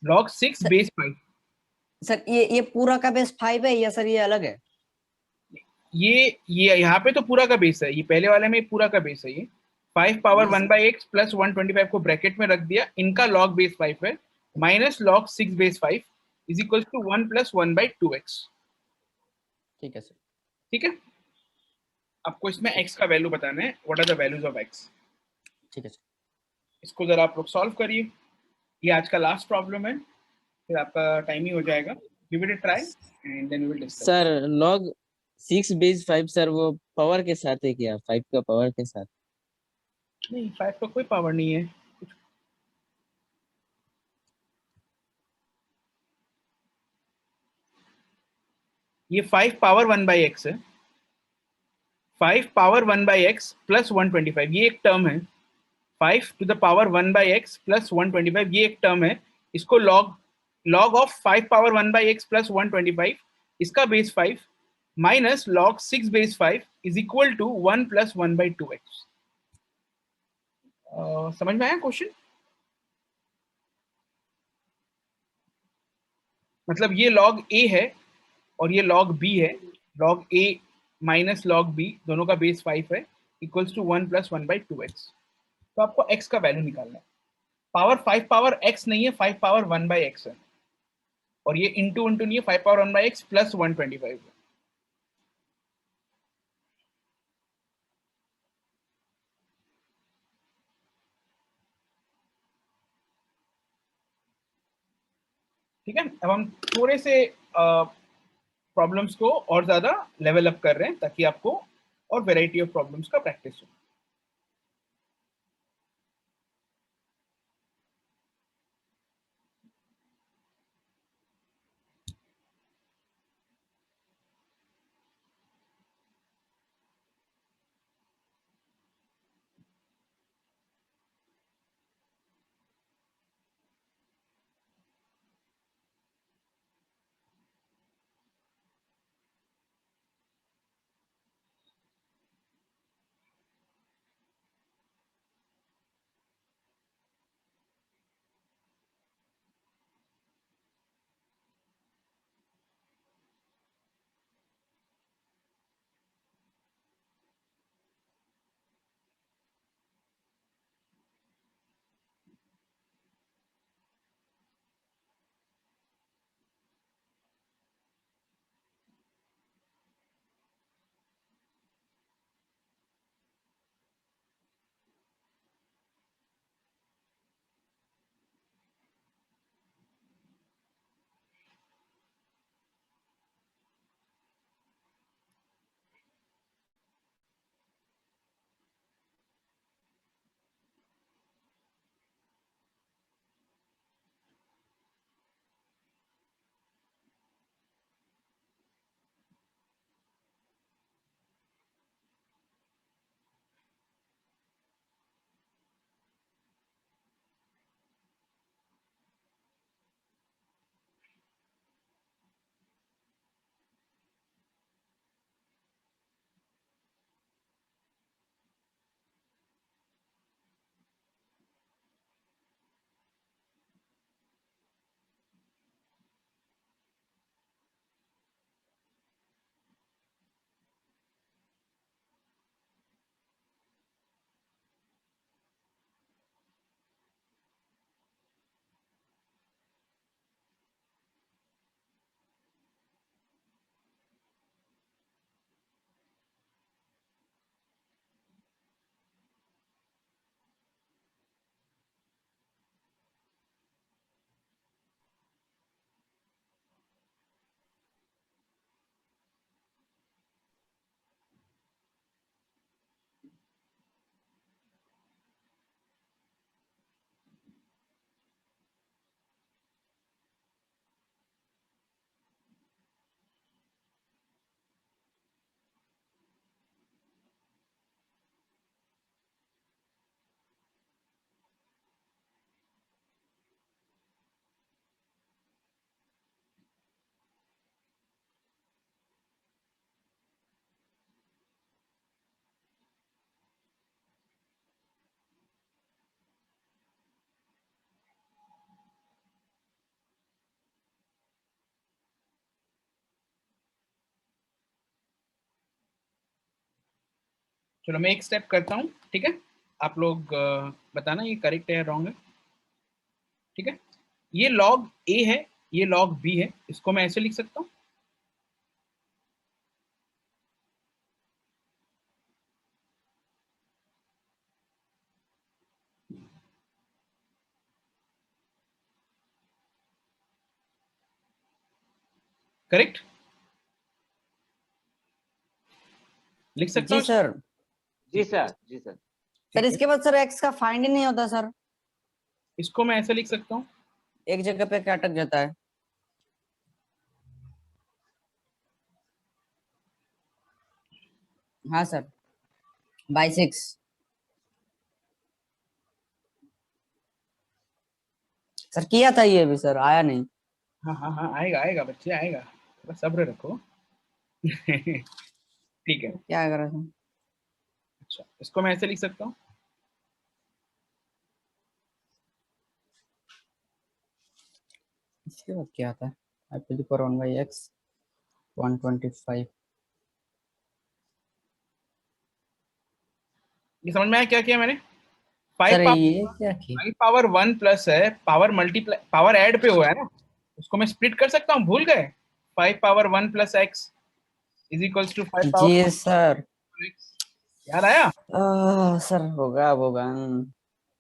log 6 base 5। Sir ये पूरा का बेस 5 है या सर ये अलग है? ये यहाँ पे तो पूरा का बेस है, ये पहले वाले में पूरा का बेस है। ये 5 पावर 1/x प्लस 125 को ब्रैकेट में रख दिया, इनका log बेस 5 है, minus log 6 base 5 is equal to 1 plus 1/2x। ठीक है सर। ठीक है, आपको इसमें x का वैल्यू बताना है, what are the values of x। ठीक है सर। इसको जरा आप लोग सॉल्व करिए, ये आज का लास्ट प्रॉब्लम है, फिर आपका टाइम ही हो जाएगा। Give it a try and then we will discuss. Sir log 6 base 5 sir वो पावर के साथ है क्या? 5 का पावर के साथ? नहीं, 5 का कोई पावर नहीं है। ये 5 पावर 1/x है, 5 पावर 1/x प्लस 125 ये एक टर्म है, 5 to the power 1/x plus 125 ये एक टर्म है। इसको log of 5 power 1/x plus 125 इसका base 5 minus log 6 base 5 is equal to 1 plus 1/2x। समझ में आया क्वेश्चन? मतलब ये log a है और ये log b है, log a minus log b दोनों का बेस 5 है, इक्वल्स टू 1 प्लस 1/2x। तो आपको x का वैल्यू निकालना है। पावर 5 पावर x नहीं है, 5 पावर 1/x है, और ये इंटू इंटू नहीं है, 5 पावर 1/x प्लस 125 है। ठीक है, अब हम थोड़े से प्रॉब्लम्स को और ज्यादा लेवल अप कर रहे हैं ताकि आपको और वेराइटी ऑफ प्रॉब्लम्स का प्रैक्टिस हो। चलो मैं एक स्टेप करता हूँ, ठीक है? आप लोग बताना ये करेक्ट है या रॉन्ग है, ठीक है? ये log a है, ये log b है, इसको मैं ऐसे लिख सकता हूँ। करेक्ट? लिख सकता जी हूँ? सर। जी सर, जी सर। सर ठीक है, इसके बाद सर एक्स का फाइंड ही नहीं होता सर, इसको मैं ऐसे लिख सकता हूँ। एक जगह पे क्या अटक जाता है। हाँ सर, बाई 6। सर किया था ये भी सर, आया नहीं। हाँ हाँ हाँ, आएगा आएगा बच्चे, आएगा, थोड़ा सब्र रखो। ठीक है, क्या कर रहा था। अच्छा इसको मैं ऐसे लिख सकता हूँ। इसके बाद क्या आता है, I to the power 1 by X 125। ये समझ में आया क्या किया मैंने? सर 5 ये क्या की। पावर 1 प्लस है, पावर मल्टीप्लाई, पावर ऐड पे हुआ है ना, उसको मैं स्प्लिट कर सकता हूँ, भूल गए? 5 power 1 plus x is equals to 5 जी पावर सर। एक्स। याद आया? सर होगा होगा।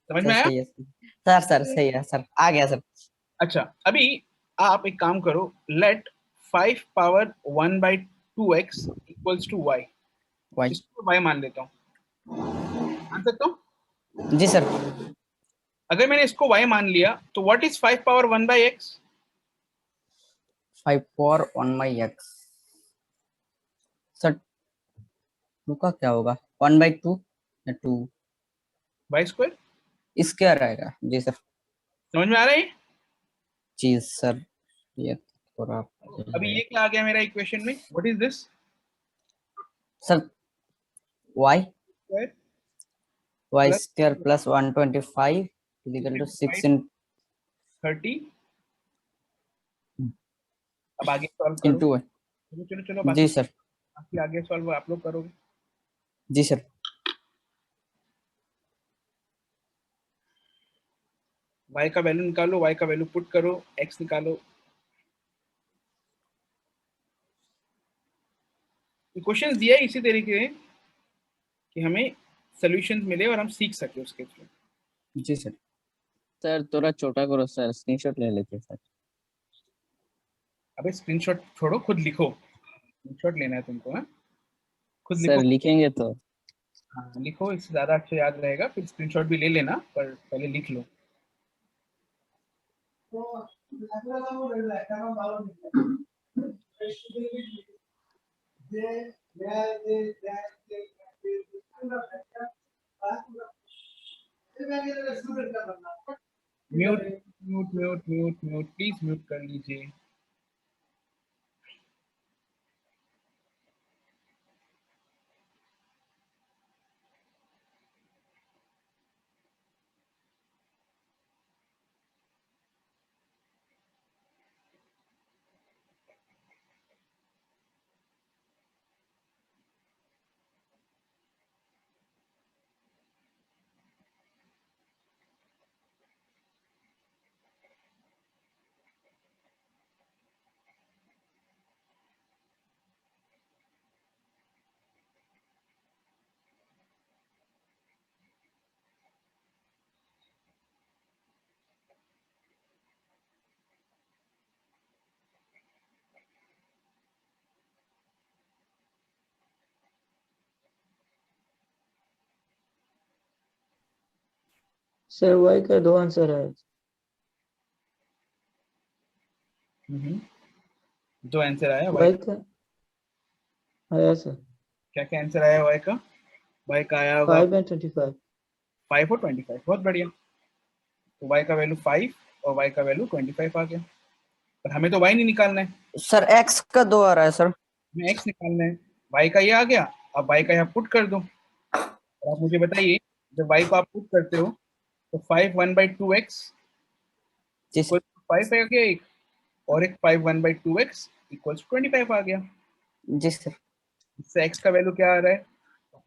समझ में सर आया? सही है सर, सर सही है सर, आ गया सर। अच्छा अभी आप एक काम करो, let 5 power 1 by 2x equals to y, y. इसको y मान लेता हूँ, मान सकता हूँ? जी सर। अगर मैंने इसको y मान लिया तो what is 5 power 1 by x? 5 power 1 by x sir, 2 का क्या होगा, 1 बाई 2 या 2 y स्क्वायर। इसके रहेगा। जी सर। समझ में आ रहा है? जी सर, ये थोड़ा अभी ये क्या आ गया मेरा इक्वेशन में, what is this? Sir y, square y plus square plus 125 equal to 6 30। अब आगे सॉल्व करो, इंटू। चलो चलो चलो, जी बाकी सर। बाकी आगे सॉल्व आप लोग करोगे। जी सर। y का वैल्यू निकालो, y का वैल्यू पुट करो, x निकालो। क्वेश्चन दिया है इसी तरीके से कि हमें सॉल्यूशंस मिले और हम सीख सके उसके थ्रू। जी सर। सर थोड़ा छोटा करो सर, स्क्रीनशॉट ले लेते हैं सर। अबे स्क्रीनशॉट छोड़ो, खुद लिखो, स्क्रीनशॉट लेना है तुमको, हाँ खुद लिखो। सर लिखेंगे तो। हाँ लिखो, इससे ज्यादा अच्छा याद रहेगा, फिर स्क्रीनशॉट भी ले लेना, पर पहले लिख लो। Mute mute mute mute mute, please mute कर लीजिए। सर वाई का 2 आंसर है। जो आंसर आया वाई y, का आया सर, क्या क्या आंसर आया y का? y का आया होगा 5 and 25। 5 और 25, बहुत बढ़िया। तो y का वैल्यू 5 और y का वैल्यू 25 आ गया, पर हमें तो y नहीं निकालना है, सर एक्स का 2 आ रहा है सर। हमें x निकालना है। y का ये आ गया, अब y का यहाँ पुट कर दो, और आप मुझे बताइए जब y को आप पुट करते हो तो 5 1 बाई 2x जी इक्वल सर। टू 5 आ गया एक, और एक 5 1 बाई 2x इक्वल टू 25 आ गया। जी सर। इससे x का वैल्यू क्या आ रहा है?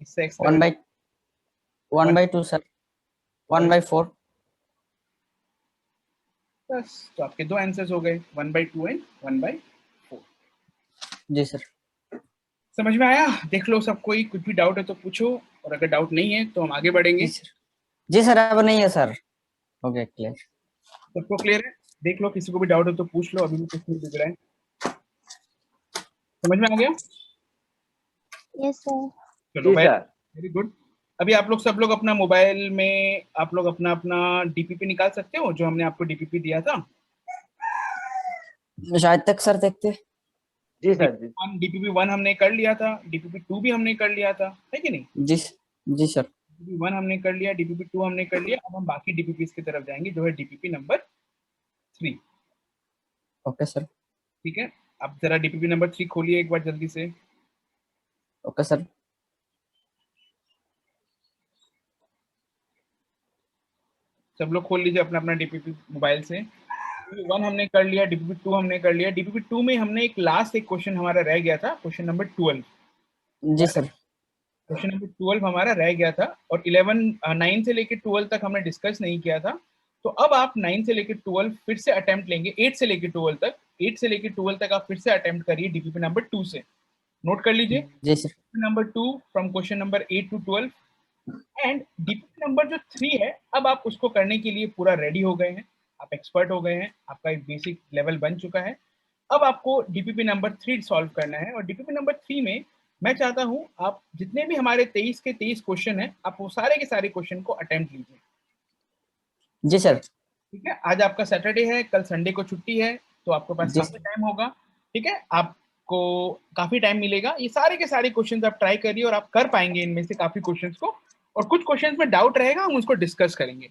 इससे x 1/2 सर, 1/4। बस, तो आपके दो आंसर्स हो गए, 1/2 एंड 1/4। Ji sir. समझ में आया? देख लो सब, कोई कुछ भी डाउट है तो पूछो, और अगर डाउट नहीं है तो हम आगे बढ़ेंगे। जी सर, जी सर, अब नहीं है सर, हो गया क्लियर। सबको क्लियर है? देख लो, किसी को भी डाउट हो तो पूछ लो, अभी भी कुछ नहीं बिगड़ा है। समझ में आ गया? Yes, sir. चलो जी सर। Very good. अभी आप लोग सब लोग अपना मोबाइल में आप लोग अपना अपना डीपीपी निकाल सकते हो, जो हमने आपको डीपीपी दिया था। शायद तक सर देखते। जी सर। जी डीपीपी 1 हमने कर लिया था, डीपीपी 2 भी हमने कर लिया था, है कि नहीं? जी जी सर। डीपीपी 1 हमने कर लिया, डीपीपी 2 हमने कर लिया। अब हम बाकी डीपीपी की तरफ जाएंगे, जो है डीपीपी नंबर 3। Okay sir. ठीक है, अब जरा डीपीपी नंबर 3 खोलिए एक बार जल्दी से। Okay sir. सब लोग खोल लीजिए अपना अपना डीपीपी मोबाइल से। डीपीपी 1 हमने कर लिया, डीपीपी 2 हमने कर लिया। डीपीपी 2 में हमने एक लास्ट एक क्वेश्चन हमारा रह गया था, क्वेश्चन नंबर 12। जी सर। क्वेश्चन नंबर 12 हमारा रह गया था, और 9 से लेकर 12 तक हमने डिस्कस नहीं किया था। तो अब आप 9 से लेकर 12 फिर से अटेम्प्ट लेंगे, 8 से लेकर 12 तक। 8 से लेकर 12 तक आप फिर से अटेम्प्ट करिए डीपीपी नंबर 2 से। नोट कर लीजिए, जी sir. Number 2 from question number 8 to 12। And DPP number जो 3 है, अब आप उसको करने के लिए पूरा रेडी हो गए हैं, आप एक्सपर्ट हो गए हैं, आपका एक बेसिक लेवल बन चुका है। अब आपको डीपीपी नंबर 3 सॉल्व करना है, और डीपीपी नंबर 3 में मैं चाहता हूं आप जितने भी हमारे 23 के 23 क्वेश्चन हैं, आप वो सारे के सारे क्वेश्चन को अटेम्प्ट लीजिए। जी सर। ठीक है, आज आपका सैटरडे है, कल संडे को छुट्टी है, तो आपके पास जी काफी टाइम होगा। ठीक है, आपको काफी टाइम मिलेगा, ये सारे के सारे क्वेश्चंस आप ट्राई करिए, और आप कर पाएंगे इनमें से काफी क्वेश्चंस को। और कुछ क्वेश्चंस में डाउट रहेगा, हम उसको डिस्कस करेंगे।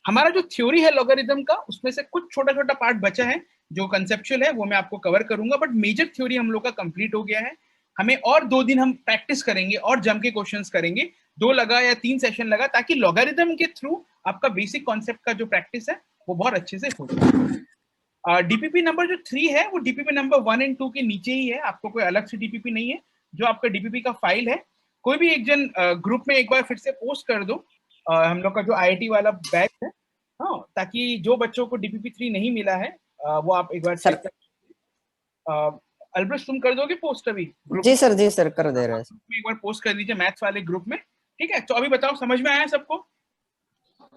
हमारा जो थ्योरी है लॉगरिथम का, उसमें से कुछ छोटा छोटा पार्ट बचा है जो कंसेप्चुअल है, वो मैं आपको कवर करूंगा, बट मेजर थ्योरी हम लोग का कंप्लीट हो गया है। हमें और 2 दिन हम प्रैक्टिस करेंगे और जम के क्वेश्चंस करेंगे, 2 लगा या 3 सेशन लगा, ताकि लॉगरिथम के थ्रू आपका बेसिक कॉन्सेप्ट का जो प्रैक्टिस है वो बहुत अच्छे से हो जाए। डीपीपी नंबर जो 3 है, वो डीपीपी नंबर 1 एंड 2 के नीचे ही है, आपको कोई अलग से डीपीपी नहीं है। जो आपका डीपीपी का फाइल है, कोई भी एक जन ग्रुप में एक बार फिर से पोस्ट कर दो, हम लोग का जो आईआईटी वाला बैच है, हाँ, ताकि जो बच्चों को डीपीपी 3 नहीं मिला है, वो आप एक बार सर। चेक कर। अल्ब्रस, तुम कर दोगे पोस्ट अभी ग्रुप जी सर, जी सर, कर दे रहे हैं। में? एक बार पोस्ट कर दीजिए मैथ्स वाले ग्रुप में। ठीक है, तो अभी बताओ, समझ में आया सबको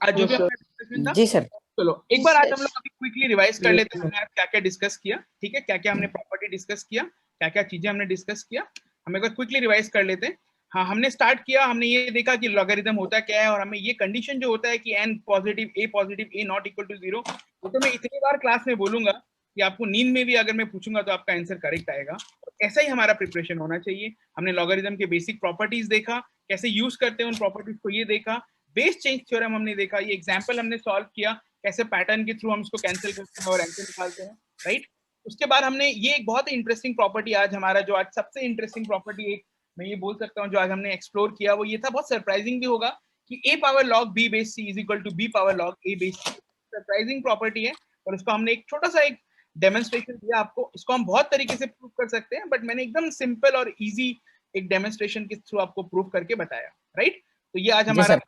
आज जो भी Yes, sir. हमारा डिस्कशन था? जी सर। चलो एक बार आज Yes. हम लोग अभी क्विकली रिवाइज कर Yes, लेते हैं, sir. हमने आज क्या क्या डिस्कस किया। ठीक है, क्या क्या हमने प्रॉपर्टी डिस्कस किया, क्या क्या चीजें हमने डिस्कस किया, हम एक बार क्विकली रिवाइज कर लेते हैं। हाँ, हमने स्टार्ट किया, हमने ये देखा कि लॉगरिथम होता क्या है, और हमें ये कंडीशन जो होता है कि n positive a not equal to 0, वो तो मैं इतनी बार क्लास में बोलूंगा कि आपको नींद में भी अगर मैं पूछूंगा तो आपका आंसर करेक्ट आएगा। ऐसा ही हमारा प्रिपरेशन होना चाहिए। हमने लॉगरिथम के बेसिक प्रॉपर्टीज देखा, कैसे यूज करते हैं उन प्रॉपर्टीज को, ये देखा। बेस चेंज थ्योरम हमने देखा, ये एग्जाम्पल हमने सॉल्व किया, कैसे पैटर्न के थ्रू हम इसको कैंसिल करते हैं और आंसर निकालते हैं, राइट। उसके बाद हमने ये एक बहुत ही इंटरेस्टिंग प्रॉपर्टी, आज हमारा जो आज सबसे इंटरेस्टिंग प्रॉपर्टी एक मैं ये बोल सकता हूँ जो आज हमने एक्सप्लोर किया, वो ये था, बहुत सरप्राइजिंग भी होगा, कि a power log b base c is equal to b power log a base c। Surprising property है, और इसको हमने एक छोटा सा एक डेमोन्स्ट्रेशन दिया आपको। इसको हम बहुत तरीके से प्रूव कर सकते हैं, बट मैंने एकदम सिंपल और इजी एक डेमोन्स्ट्रेशन के थ्रू आपको प्रूव करके बताया, राइट। तो ये आज जी हमारा, सर।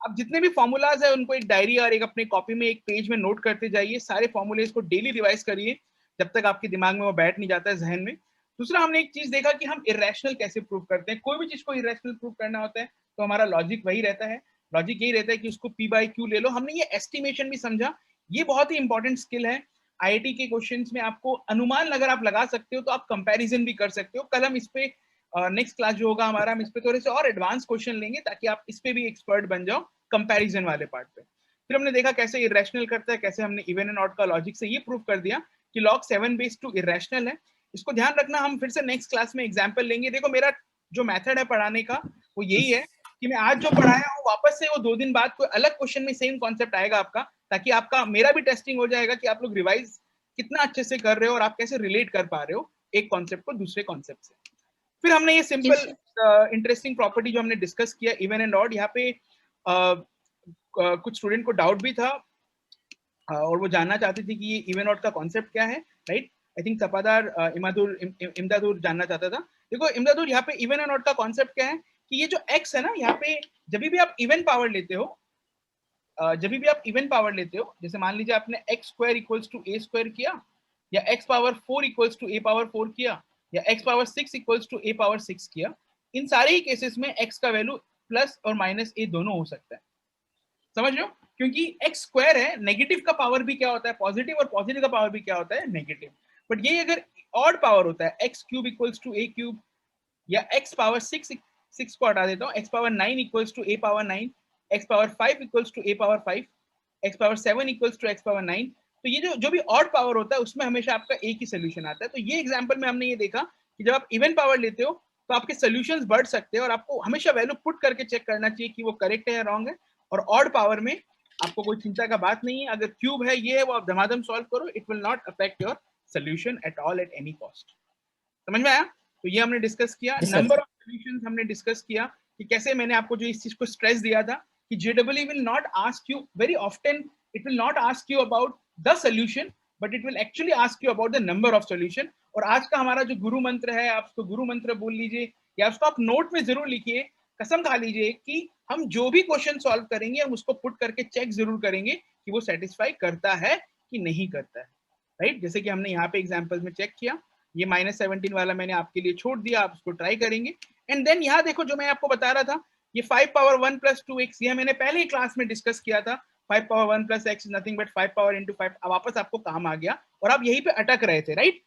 आप जितने भी फॉर्मूलाज है उनको एक डायरी और एक अपने कॉपी में एक पेज में नोट करते जाइए। सारे फॉर्मूलेज को डेली रिवाइज करिए, जब तक आपके दिमाग में वो बैठ नहीं जाता है, जहन में। दूसरा, हमने एक चीज देखा कि हम इरेशनल कैसे प्रूव करते हैं। कोई भी चीज को इरेशनल प्रूव करना होता है तो हमारा लॉजिक वही रहता है, लॉजिक यही रहता है कि उसको p/q ले लो। हमने ये एस्टिमेशन भी समझा, ये बहुत ही इंपॉर्टेंट स्किल है। आईआईटी के क्वेश्चंस में आपको अनुमान अगर आप लगा सकते हो तो आप कंपैरिजन भी कर सकते हो। कल हम इस पे नेक्स्ट क्लास जो होगा हमारा, हम इस पे थोड़े से और एडवांस क्वेश्चन लेंगे, ताकि आप इस पे भी एक्सपर्ट बन जाओ कंपैरिजन वाले पार्ट पे। फिर हमने देखा कैसे इरेशनल करता है, कैसे हमने इवन एंड ऑड का लॉजिक से ये प्रूव कर दिया कि log 7 बेस 2 इरेशनल है। इसको ध्यान रखना, हम फिर से नेक्स्ट क्लास में एग्जांपल लेंगे। देखो, मेरा जो मेथड है पढ़ाने का वो यही है कि मैं आज जो पढ़ाया हूँ, वापस से वो 2 दिन बाद कोई अलग क्वेश्चन में सेम कॉन्सेप्ट आएगा आपका, ताकि आपका मेरा भी टेस्टिंग हो जाएगा कि आप लोग रिवाइज कितना अच्छे से कर रहे हो और आप कैसे रिलेट कर पा रहे हो एक कॉन्सेप्ट को दूसरे कॉन्सेप्ट से। फिर हमने ये सिंपल इंटरेस्टिंग प्रॉपर्टी जो हमने डिस्कस किया, इवन एंड ऑड, यहाँ पे कुछ स्टूडेंट को डाउट भी था, और वो जानना चाहते थे कि ये इवन ऑड का कॉन्सेप्ट क्या है, राइट। आई थिंक सपादार इमदादुर जानना चाहता था। देखो इमदादुर, यहाँ पे इवन एंड ऑड का कॉन्सेप्ट क्या है कि ये जो x है ना, यहाँ पे जब भी आप इवन पावर लेते हो, जैसे मान लीजिए आपने x square equals to a square किया, या x power 4 equals to a power 4 किया, या x power 6 equals to a power 6 किया, इन सारे ही केसेस में x का वैल्यू प्लस और माइनस a दोनों हो सकता है। समझ लो, क्योंकि x स्क्वायर है, नेगेटिव का पावर भी क्या होता है पॉजिटिव, और पॉजिटिव का पावर भी क्या होता है नेगेटिव। बट ये अगर ऑड पावर होता है, x cube equals to a cube, या x पावर 6 को हटा देता हूँ, x power 9 equals to a power 9, x power 5 equals to a power 5, x power 7 equals to x power 9। तो ये जो भी ऑड पावर होता है उसमें हमेशा आपका एक ही सोल्यूशन आता है। तो ये एग्जांपल में हमने ये देखा कि जब आप इवन पावर लेते हो तो आपके सोल्यूशंस बढ़ सकते हैं, और आपको हमेशा वैल्यू पुट करके चेक करना चाहिए कि वो करेक्ट है या रॉन्ग है। और ऑड पावर में आपको कोई चिंता का बात नहीं है, अगर क्यूब है ये है वो आप धमाधम सॉल्व करो, it will not affect your solution at all at any cost. समझ में आया? तो ये हमने डिस्कस किया। नंबर ऑफ सॉल्यूशंस हमने डिस्कस किया कि कैसे मैंने आपको जो इस चीज को स्ट्रेस दिया था कि JEE will not ask you very often, it will not ask you about the solution, but it will actually ask you about the number of solution. और आज का हमारा जो गुरु मंत्र है, आप उसको गुरु मंत्र बोल लीजिए या उसको आप नोट में जरूर लिखिए, कसम खा लीजिए कि हम जो भी क्वेश्चन सॉल्व करेंगे हम उसको पुट करके चेक जरूर करेंगे कि वो सेटिस्फाई करता है कि नहीं करता है, राइट? जैसे कि हमने यहाँ पे एग्जांपल्स में चेक किया, ये -17 वाला मैंने आपके लिए छोड़ दिया, आप उसको ट्राई करेंगे। एंड देन यहाँ देखो जो मैं आपको बता रहा था, ये 5 पावर 1 प्लस 2x, ये मैंने पहले ही क्लास में डिस्कस किया था। 5 power 1 plus x is nothing but 5 power into 5। अब वापस आपको काम आ गया और आप यहीं पे अटक रहे थे, राइट?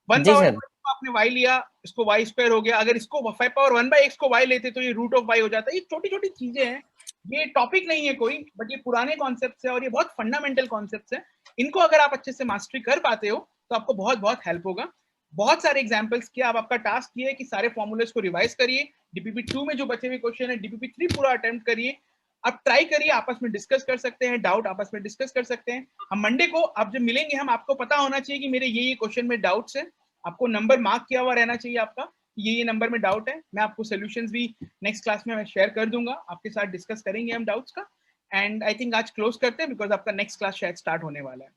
1 पावर आपने y लिया, इसको y स्क्वायर हो गया। अगर इसको 5 पावर 1 बाई x को y लेते तो ये रूट ऑफ y हो जाता है। ये छोटी छोटी चीजें हैं, ये टॉपिक नहीं है कोई, बट ये पुराने कॉन्सेप्ट्स है और ये बहुत फंडामेंटल कॉन्सेप्ट्स है। इनको अगर आप अच्छे से मास्टरी कर पाते हो तो आपको बहुत बहुत हेल्प होगा। बहुत सारे एग्जांपल्स किया, अब आपका टास्क ये है कि सारे फॉर्मूलेस को रिवाइज करिए। डीपीपी 2 में जो बचे हुए क्वेश्चन है डीपीपी 3 पूरा अटेम्प्ट करिए। आप ट्राई करिए, आपस में डिस्कस कर सकते हैं, डाउट आपस में डिस्कस कर सकते हैं। हम मंडे को आप जब मिलेंगे, हम आपको पता होना चाहिए कि मेरे ये क्वेश्चन में डाउट्स है, आपको नंबर मार्क किया हुआ रहना चाहिए आपका, ये नंबर में डाउट है। मैं आपको सोल्यूशंस भी नेक्स्ट क्लास में मैं शेयर कर दूंगा, आपके साथ डिस्कस करेंगे हम डाउट्स का। एंड आई थिंक आज क्लोज करते हैं बिकॉज आपका नेक्स्ट क्लास शायद स्टार्ट होने वाला है।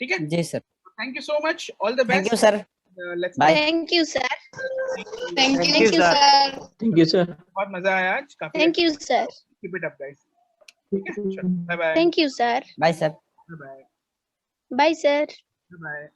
ठीक है जी sir, thank you so much, all the best. Thank you sir, let's bye. Thank you, sir. Thank Thank you, you, sir. sir. Thank you, sir. बहुत मजा आया आज, काफी Thank you, sir. Keep it up guys. ठीक है, चलो bye bye Thank you, sir. Bye sir. Bye Bye, sir. Bye.